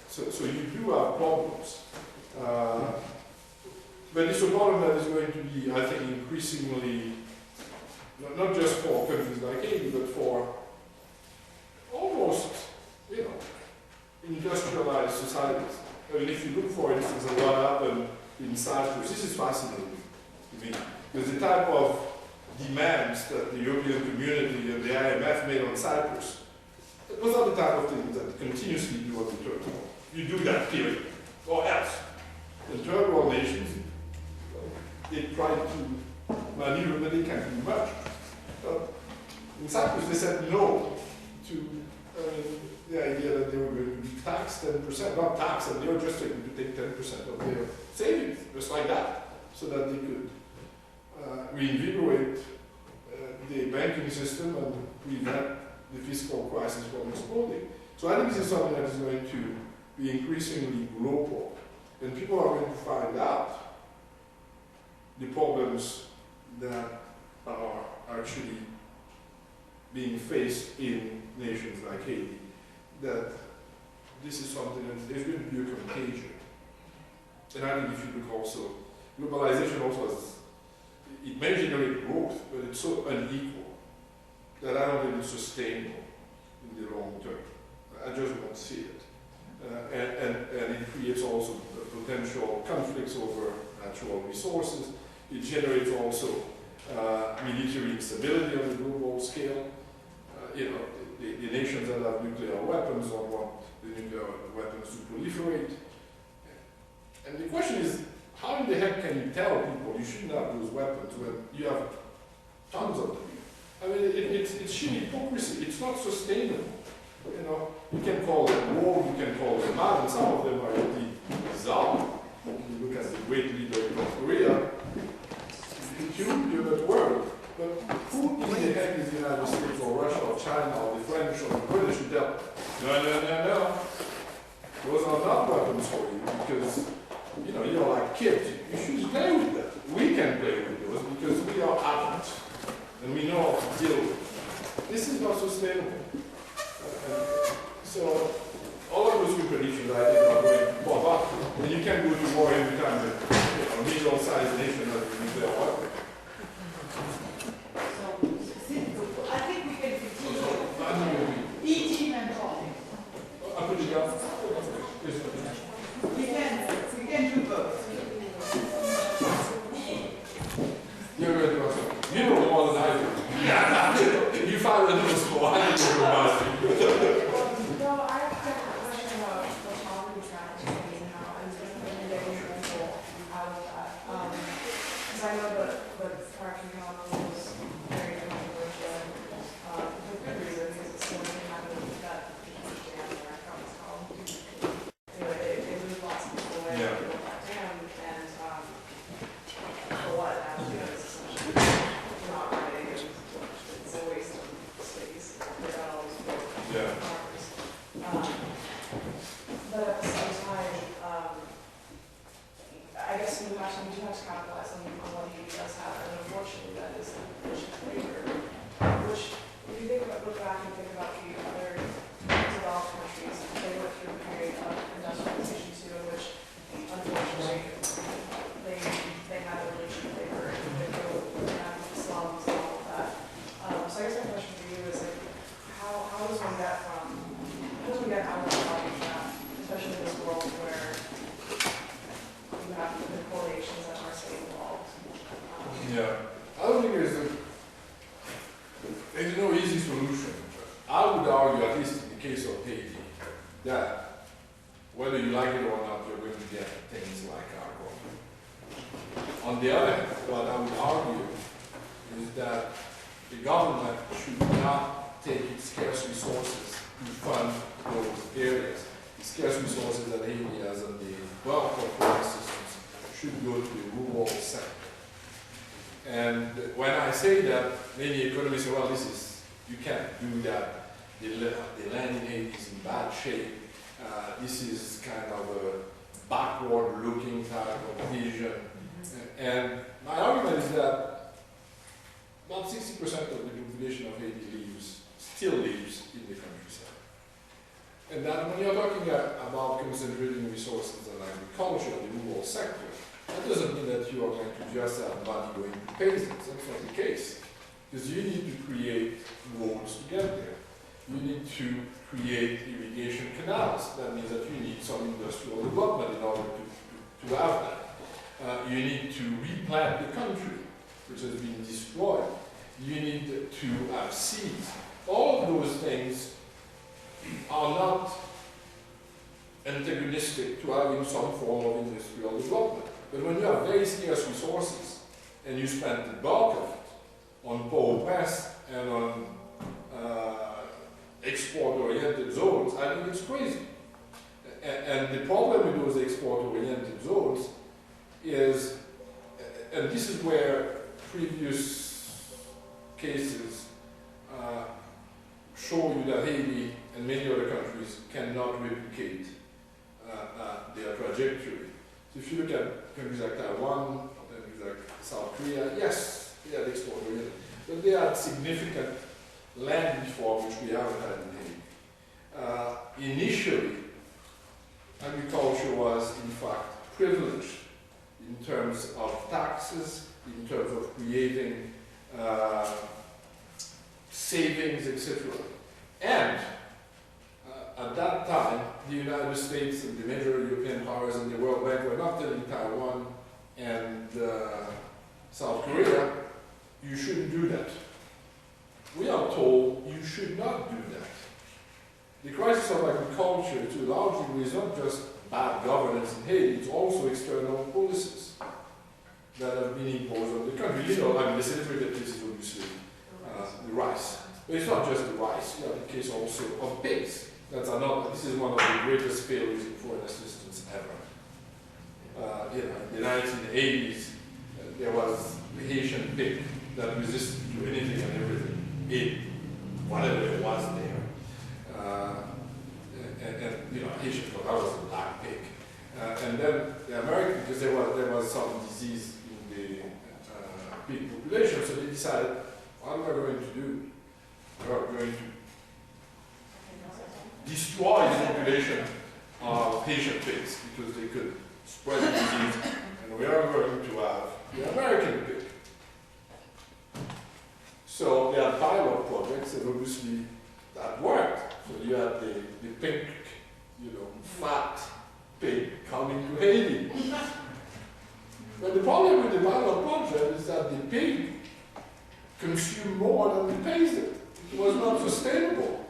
So you do have problems. But it's a problem that is going to be, I think, increasingly, not just for countries like Haiti, but for almost, you know, industrialized societies. I mean, if you look, for instance, at what happened in Cyprus, this is fascinating to me, because the type of demands that the European community and the IMF made on Cyprus, those are the type of things that continuously do on the third world. You do that, period, or else. The third world nations, they try to maneuver, but they can't do much. In Cyprus, they said no to the idea that they were going to be tax 10%, not tax, and they're just taking to take 10% of their savings, just like that, so that they could reinvigorate the banking system and prevent the fiscal crisis from exploding. So I think this is something that is going to be increasingly global, and people are going to find out the problems that are actually being faced in nations like Haiti, that this is something that there's going to be a contagion. And I think if you look also, globalization also has, it may generate growth, but it's so unequal that I don't think it's sustainable in the long term. I just don't see it. And it creates also potential conflicts over natural resources. It generates also military instability on the global scale. The nations that have nuclear weapons don't want the nuclear weapons to proliferate. And the question is, how in the heck can you tell people you shouldn't have those weapons when you have tons of them? I mean, it's sheer hypocrisy. It's not sustainable. You can call them war, you can call them mad, and some of them are really bizarre. When you look at the great leader of North Korea, you're not worried. But who in the heck is the United States or Russia or China or the French or the British who tell, no. Those are not weapons for you because, you're like kids. You should play with them. We can play with those because we are adults and we know how to deal with it. This is not sustainable. So, all of those predictions, I think, are going to pop up. And you can't go to war every time a middle-sized nation has a nuclear weapon. I think we can continue. Eating and talking. I put it down. We can do both. You're going to do something. You know more than I do. You find the news more. I don't know about you. No, I have a question about the poverty strategy and how I'm going to make an example out of that. Because I know that the correction council was very controversial for good reason, because it's the only thing happening that huge dam there, I forgot what it's called. Anyway, they moved lots of people away to build that dam, and for what? Because essentially it's not right, it's a waste of space. They got all these people. Yeah. But at the same time, I guess we do have to capitalize on what Haiti does have, and unfortunately that is the efficient labor, which, if you look back and think about the other developed countries, they went through a period of industrialization too, in which unfortunately they had a really cheap labor, and they had slums and all of that. So I guess my question for you is, like, how does one get out of the poverty trap, especially in this world where you have the correlations that are state involved? Yeah. I don't think there's no easy solution. I would argue, at least in the case of Haiti, that whether you like it or not, you're going to get things like our government. On the other hand, what I would argue is that the government should not take its scarce resources to fund those areas. The scarce resources that Haiti has and the bulk of foreign assistance should go to the rural sector. And when I say that, many economists say, well, you can't do that. The land in Haiti is in bad shape. This is kind of a backward-looking type of vision. And my argument is that about 60% of the population of Haiti still lives in the countryside. And that when you're talking about concentrating resources on agriculture, the rural sector, that doesn't mean that you are going to just have money going to peasants. That's not the case. Because you need to create roads to get there. You need to create irrigation canals. That means that you need some industrial development in order to have that. You need to replant the country, which has been destroyed. You need to have seeds. All of those things are not antagonistic to having some form of industrial development. But when you have very scarce resources and you spend the bulk of it on poor West and on export-oriented zones, I think it's crazy. And the problem with those export-oriented zones is, and this is where previous cases show you that Haiti and many other countries cannot replicate their trajectory. So if you look at countries like Taiwan, countries like South Korea, yes, they had export-oriented, but they had significant land reform which we haven't had in Haiti. Initially, agriculture was in fact privileged in terms of taxes, in terms of creating savings, etc. And at that time, the United States and the major European powers and the World Bank were not telling Taiwan and South Korea, you shouldn't do that. We are told you should not do that. The crisis of agriculture, to a large degree, is not just bad governance in Haiti, it's also external policies that have been imposed on the country. You know, I mean, the celebrated case is obviously the rice. But it's not just the rice, you have the case also of pigs. This is one of the greatest failures in foreign assistance ever. You know, in the 1980s, there was the Haitian pig that resisted to anything and everything, ate whatever it was there. And you know, Haitian pig, that was a black pig. And then the American, because there was some disease in the pig population, so they decided, what are we going to do? We are going to destroy the population of Haitian pigs because they could spread the disease, and we are going to have the American pig. So they had pilot projects, and obviously that worked. So you had the pink, you know, fat pig coming to Haiti. But the problem with the pilot project is that the pig consumed more than we paid it. It was not sustainable.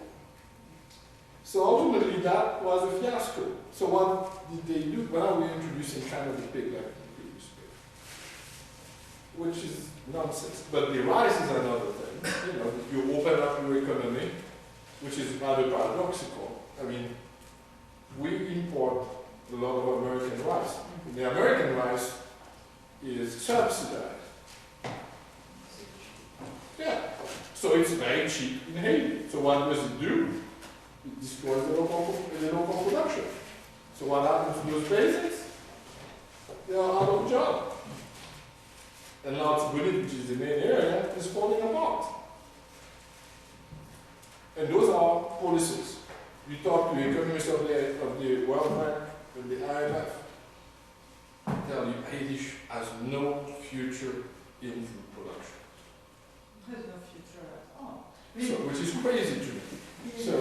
So ultimately that was a fiasco. So what did they do? Well, we're introducing kind of the pig like the previous pig, which is nonsense. But the rice is another thing. You know, you open up your economy, which is rather paradoxical. I mean, we import a lot of American rice. The American rice is subsidized. Yeah. So it's very cheap in Haiti. So what does it do? It destroys the local production. So what happens to those basics? They are out of job. And Laos, which is the main area, is falling apart. And those are policies. You talk to economists of the World Bank and the IMF, tell you Haiti has no future in food production. There's no future at all. So, which is crazy to me. So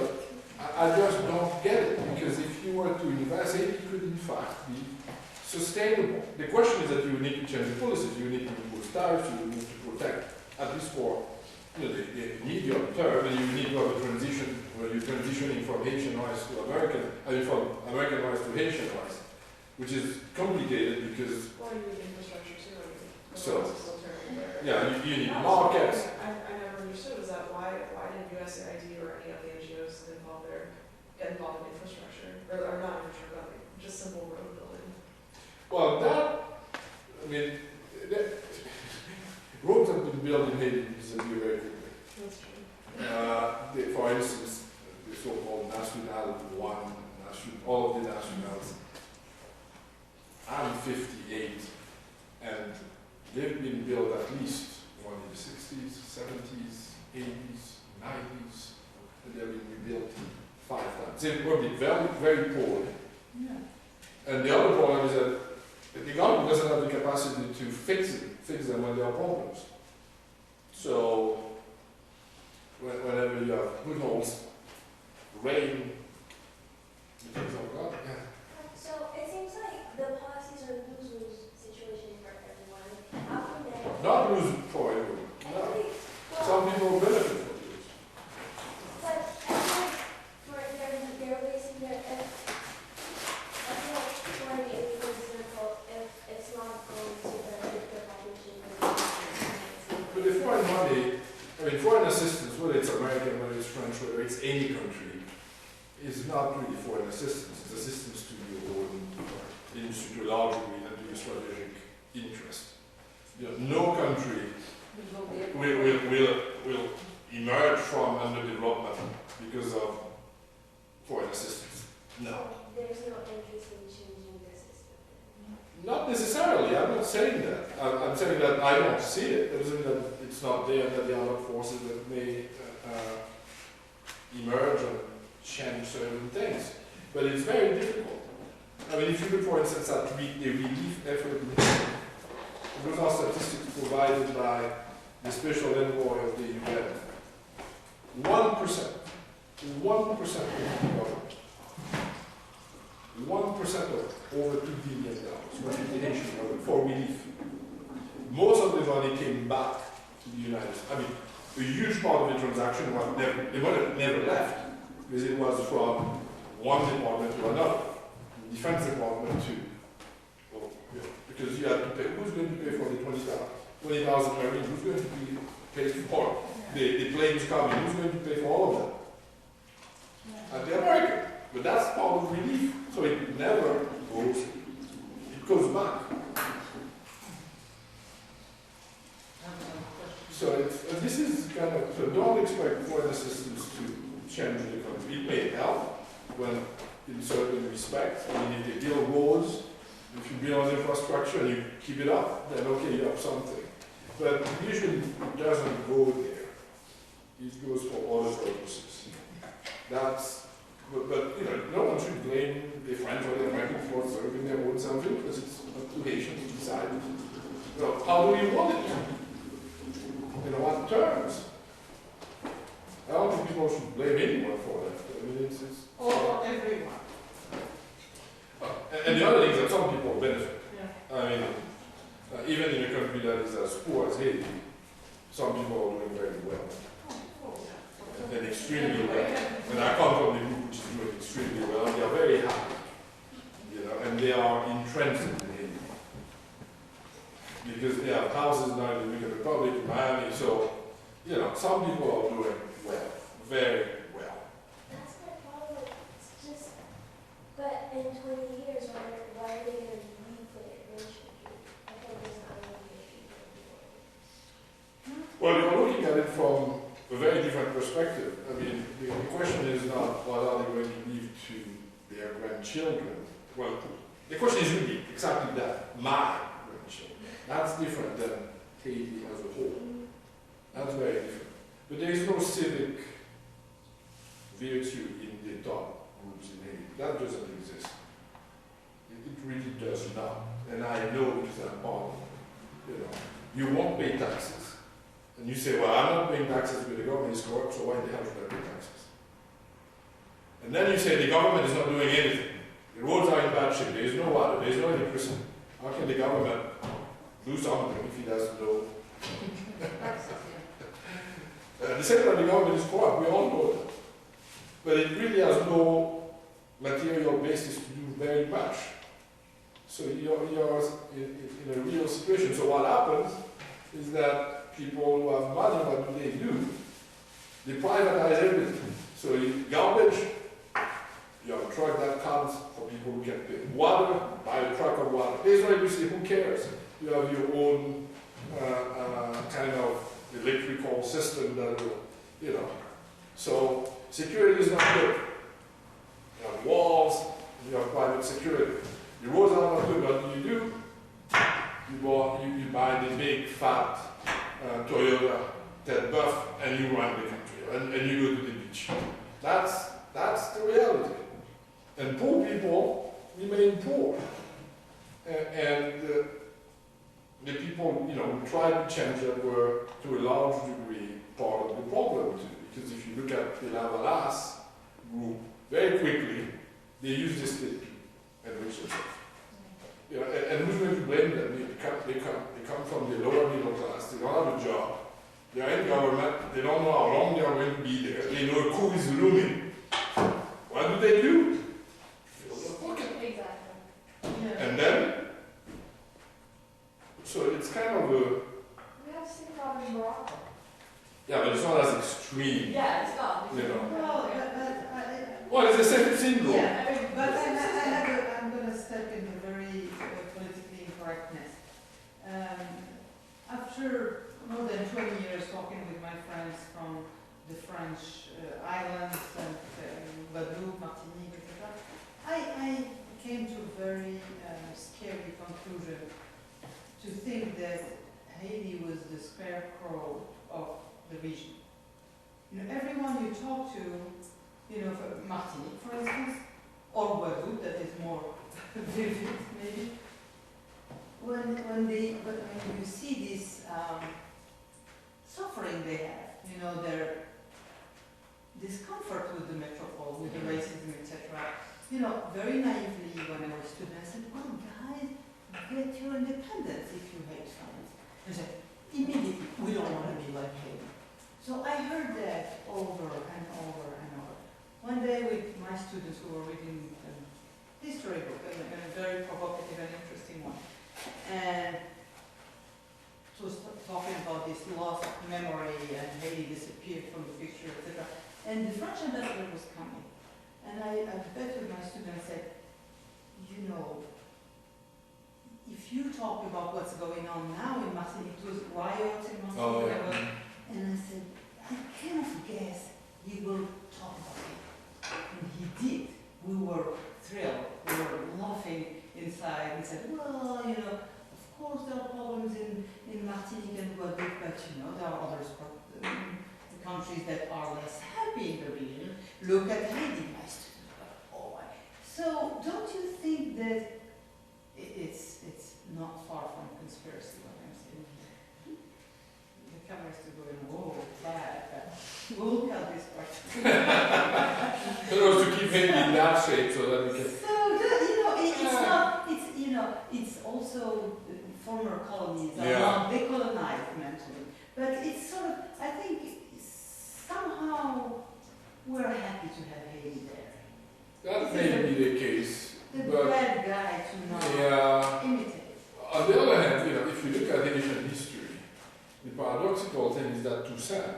I just don't get it, because if you were to invest, Haiti could in fact be sustainable. The question is that you need to change the policies. You need to impose tariffs. You need to protect, at least for the medium term, and you need to have a transition where you're transitioning from Haitian rice to American, from American rice to Haitian rice, which is complicated because. Well, you need infrastructure too. So, yeah, you need markets. I never understood was that why didn't USAID or any of the NGOs get involved in infrastructure, or not infrastructure, but just simple road building? Well, roads have been built in Haiti very quickly. That's true. For instance, the so-called National 1, all of the nationals. I'm 58, and they've been built at least one in the 60s, 70s, 80s, 90s, and they've been rebuilt 5 times. They were very, very poorly. Yeah. And the other problem is that the government doesn't have the capacity to fix them when there are problems. So, whenever you have potholes, rain, things like that. Yeah. So it seems like the policies are lose-lose situation for everyone. How can they? Not lose for everyone. No. Some people benefit from this. But I feel like they're wasting their. I feel like for an alien, for example, if it's not going to benefit the population, But the foreign money, I mean, foreign assistance, whether it's American, whether it's French, whether it's any country, is not really foreign assistance. It's assistance to your own industry to a large degree and to your strategic interest. You know, no country will emerge from underdevelopment because of foreign assistance. No. There's no interest in changing the system. Not necessarily. I'm not saying that. I'm saying that I don't see it. That doesn't mean that it's not there and that there are not forces that may emerge and change certain things. But it's very difficult. I mean, if you look, for instance, at the relief effort in Haiti, those are statistics provided by the Special Envoy of the UN. 1% of the government, 1% of over $2 billion went to the Haitian government for relief. Most of the money came back to the United States. I mean, a huge part of the transaction was never left, because it was from one department to another, the Defense Department to, well, yeah, because you had to pay. Who's going to pay for the 20,000 Marines? Who's going to be paid for the planes coming? Who's going to pay for all of them? And the American. But that's part of relief, so it never goes. It goes back. So and this is kind of, so don't expect foreign assistance to change the country. It may help when, in certain respects, I mean, if they build roads, if you build infrastructure and you keep it up, then okay, you have something. But usually it doesn't go there. It goes for other purposes. That's, but you know, no one should blame the French or the Americans for serving their own self-interest. It's up to Haitians to decide. Well, how do you want it? In what terms? I don't think people should blame anyone for that. I mean, it's Or everyone. and the other thing is that some people benefit. Yeah. I mean, even in a country that is as poor as Haiti, some people are doing very well. And extremely well. And I come from the group which is doing extremely well, and they are very happy. You know, and they are entrenched in Haiti. Because they have houses now in the Dominican Republic, in Miami, so, you know, some people are doing well, very well. That's my problem. It's just, but in 20 years, why are they going to replay it racially? I thought it was not going to be a issue. Well, you're looking at it from a very different perspective. I mean, the question is not what are they going to leave to their grandchildren. Well, the question is really exactly that, my grandchildren. That's different than Haiti as a whole. That's very different. But there is no civic virtue in the top groups in Haiti. That doesn't exist. It really does not. And I know because I'm part of it. You know, you won't pay taxes. And you say, well, I'm not paying taxes because the government is corrupt, so why the hell should I pay taxes? And then you say the government is not doing anything. The roads are in bad shape, there is no water, there is no electricity. How can the government do something if he doesn't know? The same time, the government is corrupt, we all know that. But it really has no material basis to do very much. So you're in a real situation. So what happens is that people who have money, what do? They privatize everything. So garbage, you have a truck that comes for people who can pay. Water, buy a truck of water. There's no you say, who cares? You have your own kind of electrical system that will, you know. So security is not good. You have walls, you have private security. The roads are not good. What do? You buy the big, fat Toyota that buff and you run the country and you go to the beach. That's the reality. And poor people remain poor. And the people, you know, who tried to change that were, to a large degree, part of the problem too. Because if you look at the Lavalas group, very quickly, they use this to enrich themselves. You know, and who's going to blame them? They come from the lower middle class, they don't have a job, they are in government, they don't know how long they are going to be there, they know a coup is looming. What do? Fill the pocket. Exactly. Yeah. And then, so it's kind of a... We have the same problem in Morocco. Yeah, but it's not as extreme. Yeah, it's not. You know. Well, Well, it's the same syndrome. Yeah, I mean, but I'm going to step into very politically incorrectness. After more than 20 years talking with my friends from the French islands and Guadeloupe, Martinique, etc., I came to a very scary conclusion to think that Haiti was the scarecrow of the region. You know, everyone you talk to, you know, for Martinique, for instance, or Guadeloupe, that is more vivid, maybe. When you see this suffering they have, you know, their discomfort with the metropole, with the racism, etc. You know, very naively, when I was a student, I said, well, guys, get your independence if you hate France. I said, immediately, we don't want to be like Haiti. So I heard that over and over and over. One day with my students who were reading a history book, and a very provocative and interesting one, and it was talking about this lost memory and Haiti disappeared from the picture, etc. And the French ambassador was coming. And I bet with my students, I said, you know, if you talk about what's going on now in Martinique, it was riots in Martinique, and I said, I cannot guess he will talk about it. And he did. We were thrilled. We were laughing inside. He said, well, you know, of course there are problems in Martinique and Guadeloupe, but you know, there are other countries that are less happy in the region. Look at Haiti, my students. Oh, so don't you think that it's not far from conspiracy what I'm saying here? The camera is still going, whoa, bad. We'll cut this part. It was to keep Haiti in that shape so that we can. So, you know, it's not, it's, you know, it's also former colonies are not decolonized mentally. But it's sort of, I think somehow we're happy to have Haiti there. That may be the case. The but bad guy to not imitate. On the other hand, you know, if you look at Haitian history, the paradoxical thing is that Toussaint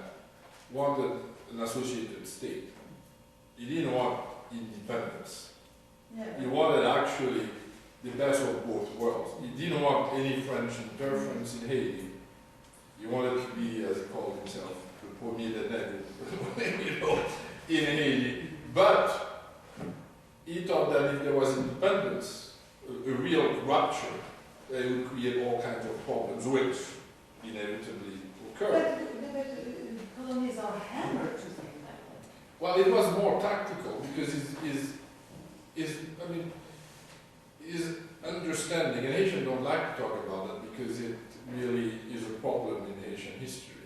wanted an associated state. He didn't want independence. Yeah. He wanted actually the best of both worlds. He didn't want any French interference in Haiti. He wanted to be, as he called himself, the premier de nègre, you know, in Haiti. But he thought that if there was independence, a real rupture, they would create all kinds of problems, which inevitably occurred. But colonies are hammered to think that way. Well, it was more tactical because his understanding, and Haitians don't like to talk about that because it really is a problem in Haitian history.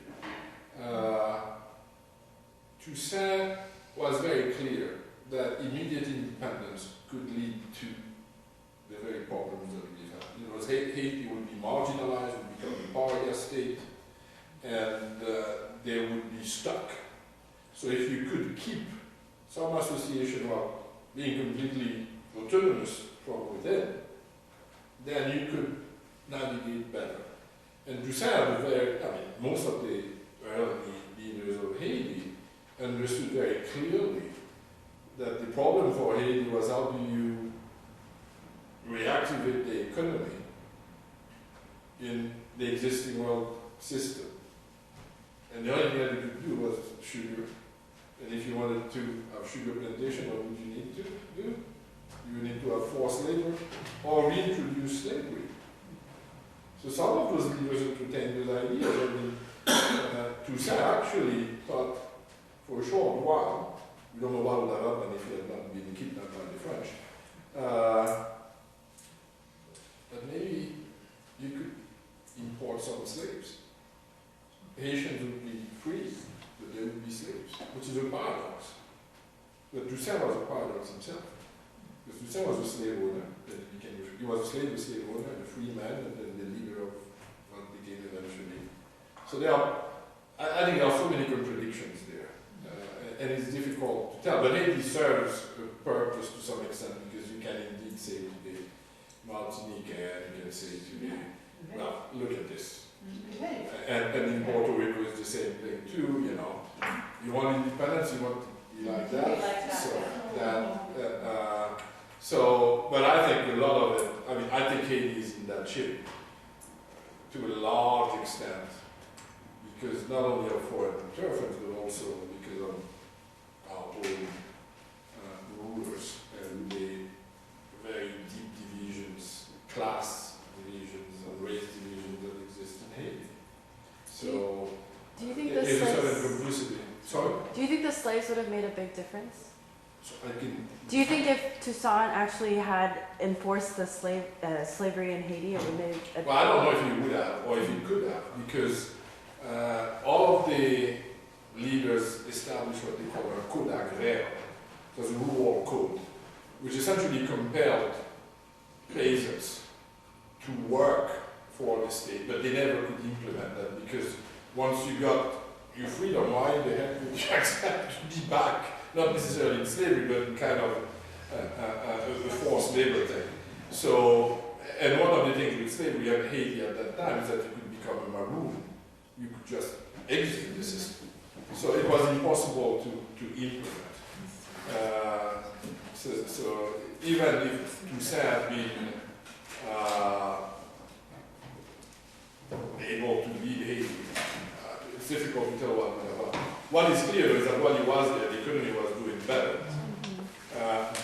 Toussaint was very clear that immediate independence could lead to the very problems that we have. You know, Haiti would be marginalized, would become a pariah state, and they would be stuck. So if you could keep some association while being completely autonomous from within, then you could navigate better. And Toussaint, most of the early leaders of Haiti understood very clearly that the problem for Haiti was how do you reactivate the economy in the existing world system. And the only thing that you could do was sugar. And if you wanted to have sugar plantation, what would you need to do? You need to have forced labor or reintroduce slavery. So some of those leaders entertained those ideas. I mean, Toussaint actually thought for a short while, we don't know what would have happened if he had not been kidnapped by the French, but maybe you could import some slaves. Haitians would be free, but they would be slaves, which is a paradox. But Toussaint was a paradox himself. Because Toussaint was a slave owner, then he was a slave owner, and a free man, and then the leader of what became eventually. So I think there are so many contradictions there, and it's difficult to tell. But Haiti serves a purpose to some extent, because you can indeed say to the Martinique, and you can say to the, well, look at this. And in Puerto Rico is the same thing too, you know. You want independence, you want to be like that. So to a large extent, because not only of foreign interference, but also because of our own rulers and the very deep divisions, class divisions and race divisions that exist in Haiti. So Do you think there the is a certain slaves? complicity. Sorry? Do you think the slaves would have made a big difference? So I can. Do you think if Toussaint actually had enforced the slavery in Haiti, it would make a Well, I don't know if he would have or if he could have, because all of the leaders established what they call a code agraire, so it's a rural code, which essentially compelled peasants to work for the state, but they never could implement that, because once you got your freedom, why they had to accept to be back, not necessarily in slavery, but in kind of a forced labor thing. So, and one of the things with slavery in Haiti at that time is that you could become a maroon. You could just exit the system. So it was impossible to implement. So even if Toussaint had been able to lead Haiti, it's difficult to tell what is clear is that when he was there, the economy was doing better.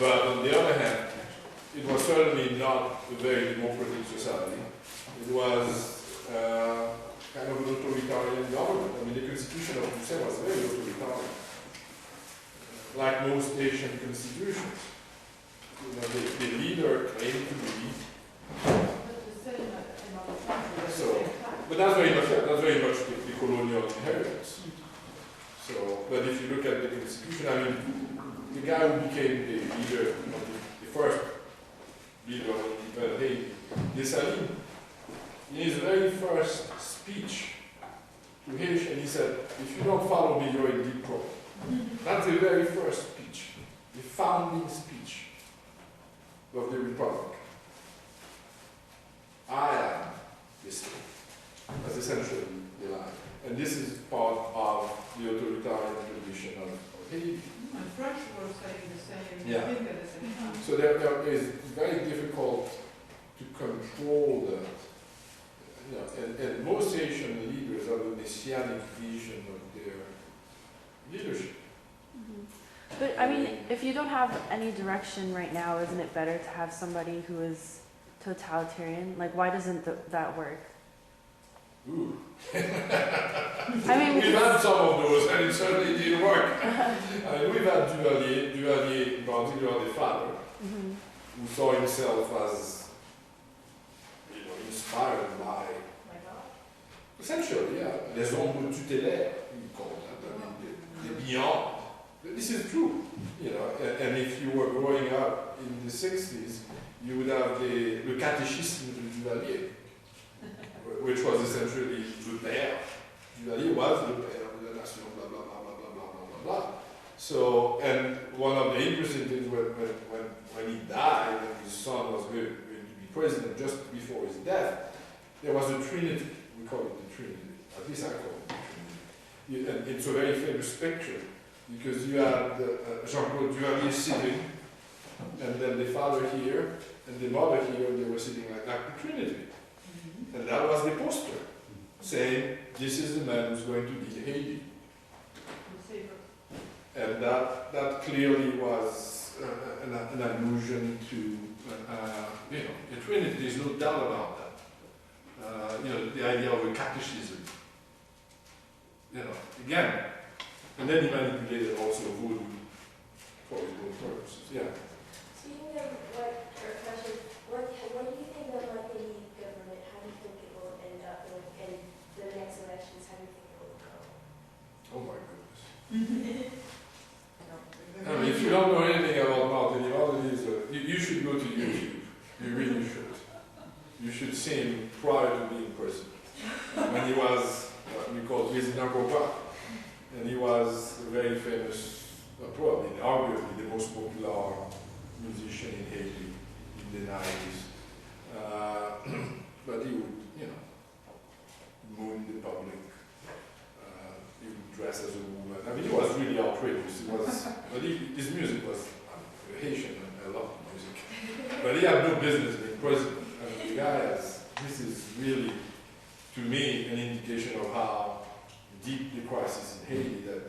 But on the other hand, it was certainly not a very democratic society. It was kind of an authoritarian government. I mean, the constitution of Toussaint was very authoritarian, like most Asian constitutions. You know, the leader claimed to be. So, but that's very much the colonial inheritance. So, but if you look at the constitution, I mean, the guy who became the leader, the first leader of Haiti, Dessalines, in his very first speech to Haitian, he said, "If you don't follow me, you're in deep trouble." That's the very first speech, the founding speech of the Republic. I am the state. That's essentially the line. And this is part of the authoritarian tradition of Haiti. And French were saying the same Yeah. thing at the same time. So there is very difficult to control that. You know, and most Asian leaders have a messianic vision of their leadership. But I mean, if you don't have any direction right now, isn't it better to have somebody who is totalitarian? Like, why doesn't that work? Ooh. I mean, We've had some of those, and it certainly didn't work. I mean, we've had Duvalier in particular, the father, who saw himself as, you know, inspired by, essentially, yeah, les ombres tutélaires, we call that, I mean, the beyond. This is true, you know, and if you were growing up in the 60s, you would have le catéchisme de Duvalier, which was essentially le père. Duvalier was le père de la nation, blah, blah, blah, blah, blah, blah, blah, blah, blah. So, and one of the interesting things when he died and his son was going to be president just before his death, there was a trinity, we call it the trinity, at least I call it the trinity. And it's a very famous picture, because you had Jean-Claude Duvalier sitting, and then the father here, and the mother here, and they were sitting like the trinity. And that was the poster, saying, this is the man who's going to lead Haiti. And that clearly was an allusion to, you know, the Trinity. There's no doubt about that. You know, the idea of a catechism. You know, again, and then he manipulated also voodoo for his own purposes. Yeah. Speaking of what do you think of like the new government? How do you think it will end up in the next elections? How do you think it will go? Oh my goodness. I mean, if you don't know anything about Martin, you should go to YouTube. You really should. You should see him prior to being president. When he was what we call President Copa, and he was a very famous, probably arguably the most popular musician in Haiti in the 90s. But he would, you know, moon the public. He would dress as a woman. I mean, he was really outrageous. It was, but his music was Haitian, and I love music. But he had no business being president. I mean, the guy has, this is really to me, an indication of how deep the crisis in Haiti, that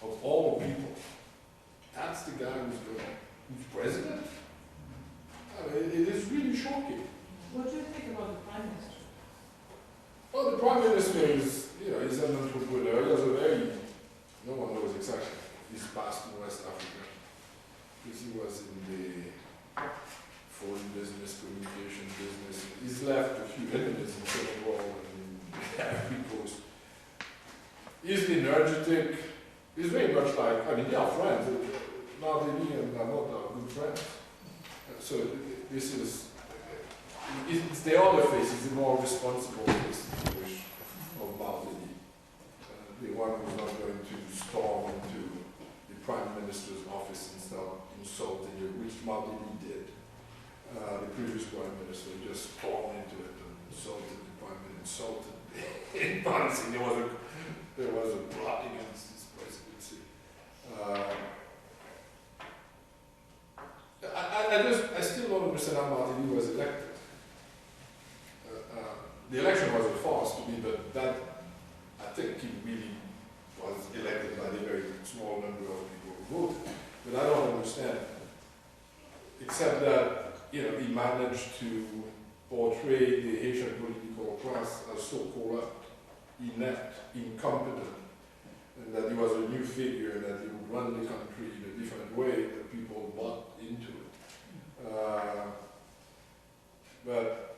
of all the people, that's the guy who's president. I mean, it is really shocking. What do you think about the Prime Minister? Well, the Prime Minister is, he's an entrepreneur. He has a very, no one knows exactly his past in West Africa. Because he was in the foreign business, communication business. He's left a few enemies in Senegal and the Ivory Coast. He's energetic. He's very much like, they are friends. Martini and Lamotte are good friends. So this is, it's the other face, it's the more responsible face of Martini. The one who's not going to storm into the Prime Minister's office and start insulting you, which Martini did. The previous Prime Minister just stormed into it and insulted the Prime Minister, insulted in Pansy. There was a plot against his presidency. I still don't understand how Martini was elected. The election was a farce to me, but that, I think he really was elected by the very small number of people who voted. But I don't understand, except that, he managed to portray the Haitian political class as so corrupt, inept, incompetent, and that he was a new figure, and that he would run the country in a different way, that people bought into it. But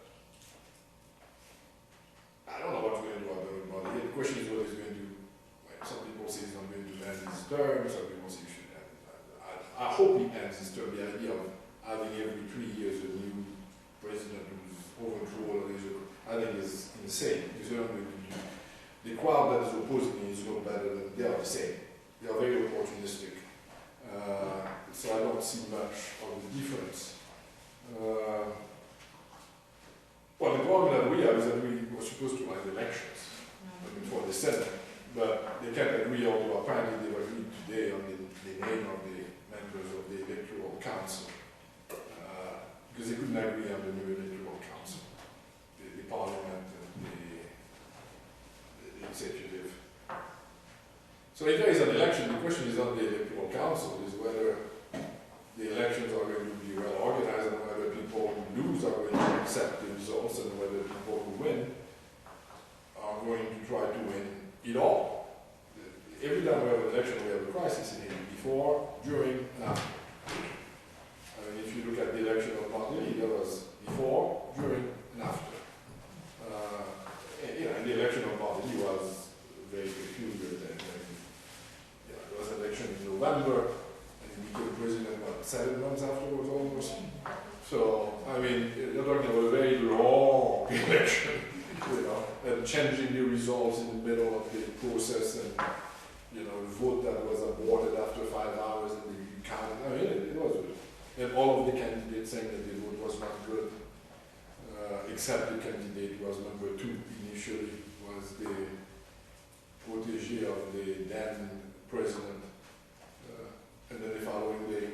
I don't know what we're going to do about it. The question is what he's going to do. Like some people say he's not going to end his term, some people say he should end it. I hope he ends his term. The idea of having every 3 years a new president who's overthrown, I think is insane. Because they're not going to do. The crowd that is opposing him is no better than they are the same. They are very opportunistic. So I don't see much of the difference. Well, the problem that we have is that we were supposed to have elections for the Senate, but they can't agree, although apparently they've agreed today on the name of the members of the Electoral Council, because they couldn't agree on the new Electoral Council, the Parliament and the Executive. So if there is an election, the question is not the Electoral Council, is whether the elections are going to be well organized and whether people who lose are going to accept the results and whether people who win are going to try to win it all. Every time we have an election, we have a crisis in Haiti, before, during, and after. If you look at the election of Martini, there was before, during, and after. And the election of Martini was very peculiar then. There was an election in November, and he became president, 7 months afterwards almost. So, you're talking about a very long election, and changing the results in the middle of the process, and, the vote that was aborted after 5 hours, and you counted. It was good. And all of the candidates saying that the vote was not good, except the candidate who was number 2 initially, was the protege of the then president. And then the following day,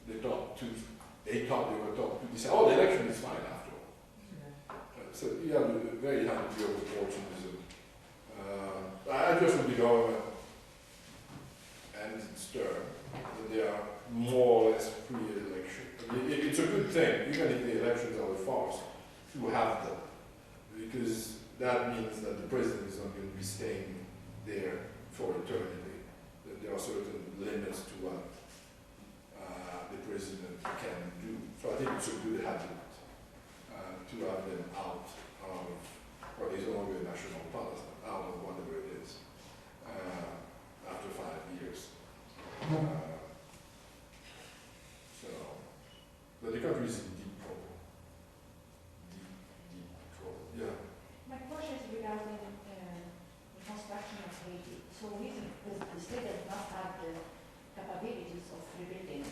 they thought they were taught to decide, the election is fine after all. So you have a very high degree of opportunism. I just want the government ends its term, that there are more or less free elections. It's a good thing, even if the elections are a farce, to have them. Because that means that the president is not going to be staying there for eternity. That there are certain limits to what the president can do. So I think it's a good habit to have them out of what is no longer a national policy, out of whatever it is, after 5 years. But the country is in deep trouble. Deep trouble. Yeah. My question is regarding the construction of Haiti. So the state does not have the capabilities of rebuilding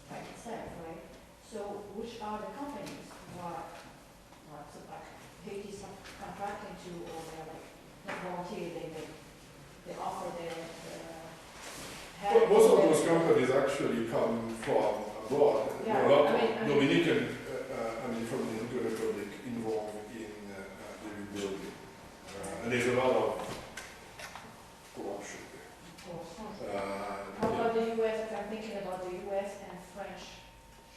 by itself, right? So which are the companies who are Haiti is contracting to, or they're not volunteer, they offer their Well, most of those companies actually come from abroad. Yeah, a lot I mean, Dominican, from the Dominican Republic involved in the rebuilding. and there's a lot of corruption there. How about the US? If I'm thinking about the US and French.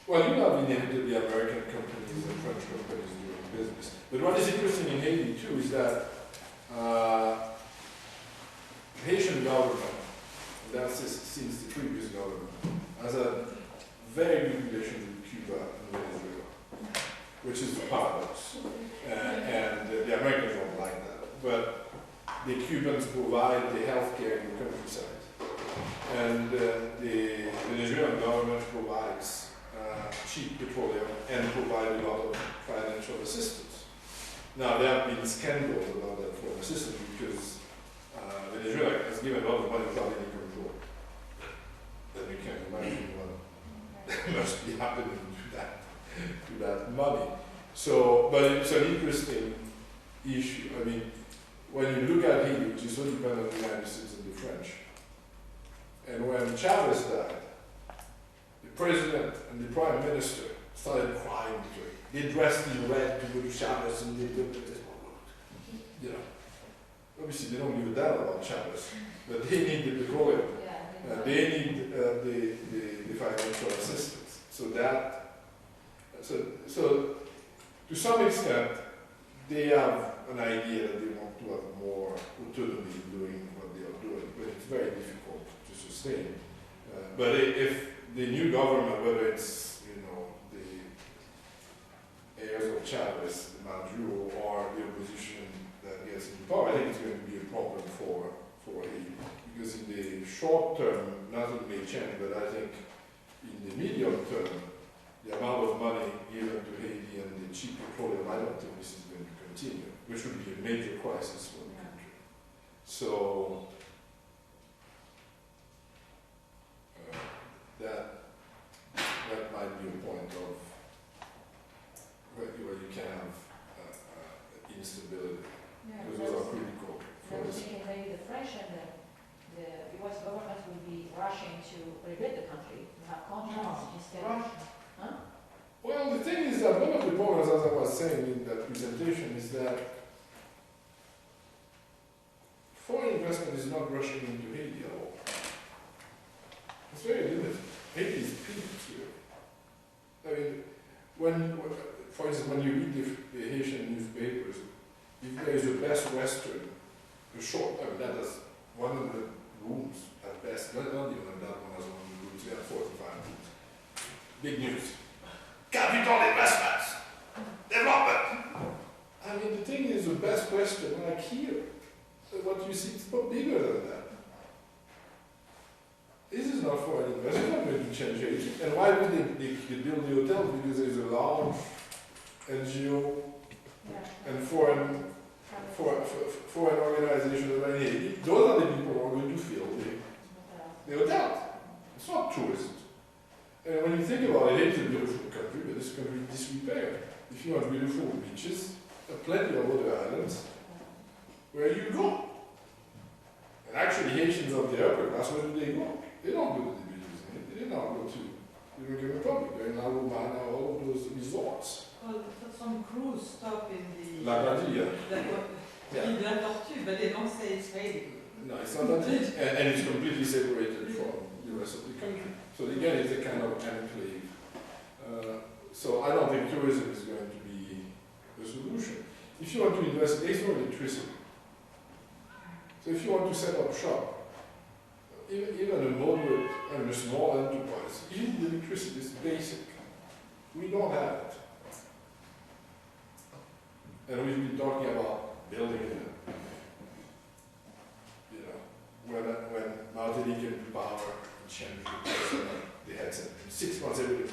Well, you have inevitably American companies and French companies doing business. But what is interesting in Haiti too is that Haitian government, and that's since the previous government, has a very good relation with Cuba and Venezuela, which is a paradox. And the Americans don't like that. But the Cubans provide the health care in the countryside. And the Venezuelan government provides cheap petroleum and provide a lot of financial assistance. Now, there have been scandals about that foreign assistance because Venezuela has given a lot of money without any control. Then you can imagine what must be happening to that money. So, but it's an interesting issue. I mean, when you look at Haiti, which is so dependent on the United States and the French, and when Chavez died, the president and the prime minister started crying to him. They dressed in red to go to Chavez and they looked at this, you know. Obviously, they don't give a damn about Chavez, but they need the petroleum. They need the financial assistance. So to some extent, they have an idea that they want to have more autonomy in doing what they are doing, but it's very difficult to sustain. But if the new government, whether it's the heirs of Chavez, Maduro, or the opposition that gets into power, I think it's going to be a problem for Haiti. Because in the short term, nothing may change, but I think in the medium term, the amount of money given to Haiti and the cheap petroleum, I don't think this is going to continue, which would be a major crisis for the country. So, that might be a point of where you can have instability, because those are critical for I was us. thinking maybe the French and the US government will be rushing to rebuild the country, to have contracts instead of. Huh? Well, the thing is that one of the problems, as I was saying in that presentation, is that foreign investment is not rushing into Haiti at all. It's very limited. Haiti is peaked here. I mean, for instance, when you read the Haitian newspapers, if there is a Best Western, that has 100 rooms at best, not even that one has 100 rooms, they have 45 rooms. Big news. Capital investments! Development! I mean, the thing is, the Best Western, like here, what you see, it's not bigger than that. This is not foreign investment, it's not going to change Haiti. And why would they build the hotels? Because there's a large NGO and foreign organizations that are in Haiti. Those are the people who are going to fill the hotels. It's not tourists. And when you think about it, Haiti is a beautiful country, but this country is disrepaired. If you want beautiful beaches, there are plenty of other islands where you go. And actually, Haitians of the upper class, where do they go? They don't go to the beaches. They don't go to the Dominican Republic. They're in Aruba, all of those resorts. Well, some crews stop in the La Padilla. in La Tortue, but they don't say it's Haiti. No, it's not that. And it's completely separated from the rest of the country. So again, it's a kind of enclave. So I don't think tourism is going to be the solution. If you want to invest, there's no electricity. So if you want to set up shop, even a moderate and a small enterprise, you need electricity. It's basic. We don't have it. And we've been talking about building it. When Martinique came to power, it changed the president. They had 6 months everything.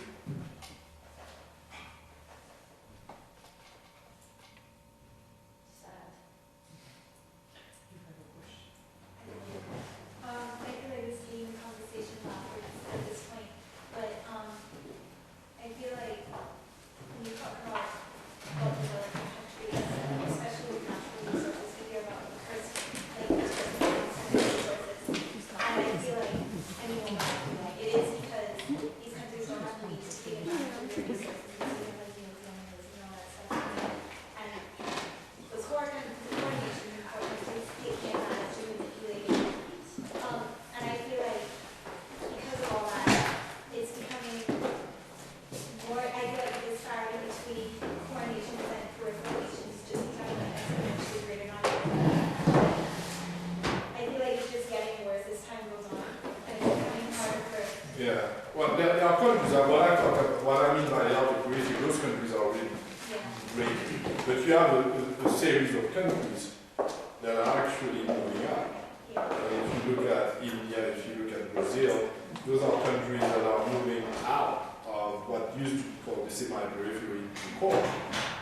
Sad. You have a question? I feel like this being a conversation afterwards at this point, but I feel like when you talk about developing countries, especially with natural resources, series of countries that are actually moving up. If you look at India, if you look at Brazil, those are countries that are moving out of what used to be called the semi-periphery core.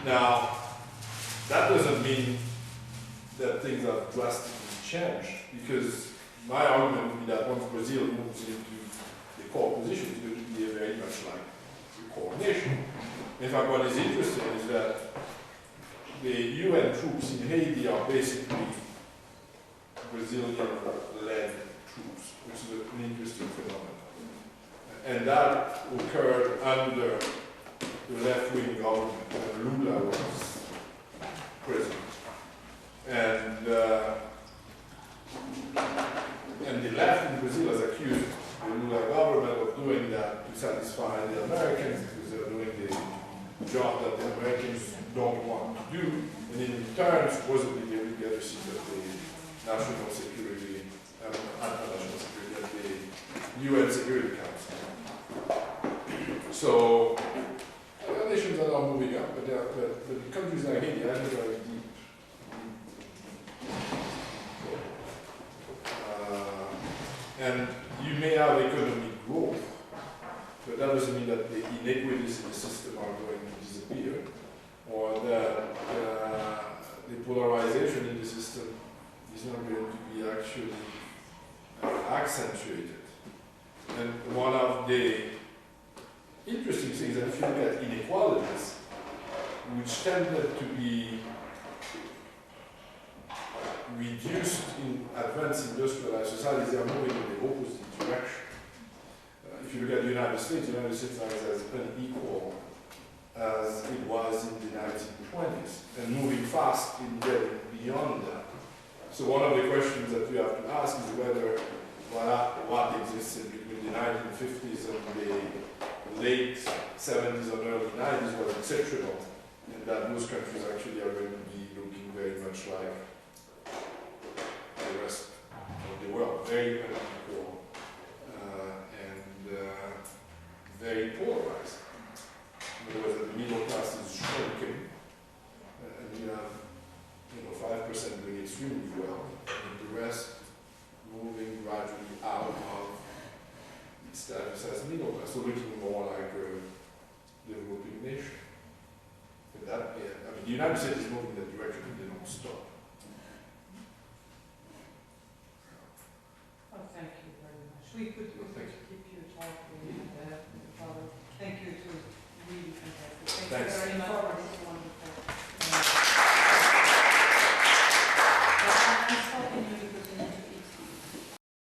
Now, that doesn't mean that things have drastically changed, because my argument would be that once Brazil moves into the core position, it's going to be very much like the core nation. In fact, what is interesting is that the UN troops in Haiti are basically Brazilian-led troops, which is an interesting phenomenon. And that occurred under the left-wing government when Lula was president. And the left in Brazil has accused the Lula government of doing that to satisfy the Americans, because they're doing the job that the Americans don't want to do. And in return, supposedly they will get a seat at the national security, not national security, at the UN Security Council. So, there are nations that are moving up, but the countries like Haiti, I think, are deep. And you may have economic growth, but that doesn't mean that the inequities in the system are going to disappear, or that the polarization in the system is not going to be actually accentuated. And one of the interesting things, that if you look at inequalities, which tended to be reduced in advanced industrialized societies, they are moving in the opposite direction. If you look at the United States now is as unequal as it was in the 1920s, and moving fast in getting beyond that. So one of the questions that you have to ask is whether what existed between the 1950s and the late 70s and early 90s was exceptional, and that most countries actually are going to be looking very much like the rest of the world, very unequal and very polarized. In other words, the middle class is shrinking, and you have 5% doing extremely well, and the rest moving gradually out of its status as middle class, so looking more like a developing nation. But that, I mean, the United States is moving in that direction, and they don't stop. Oh, thank you very much. We could keep you talking. Thank you to really fantastic. Thank you very much.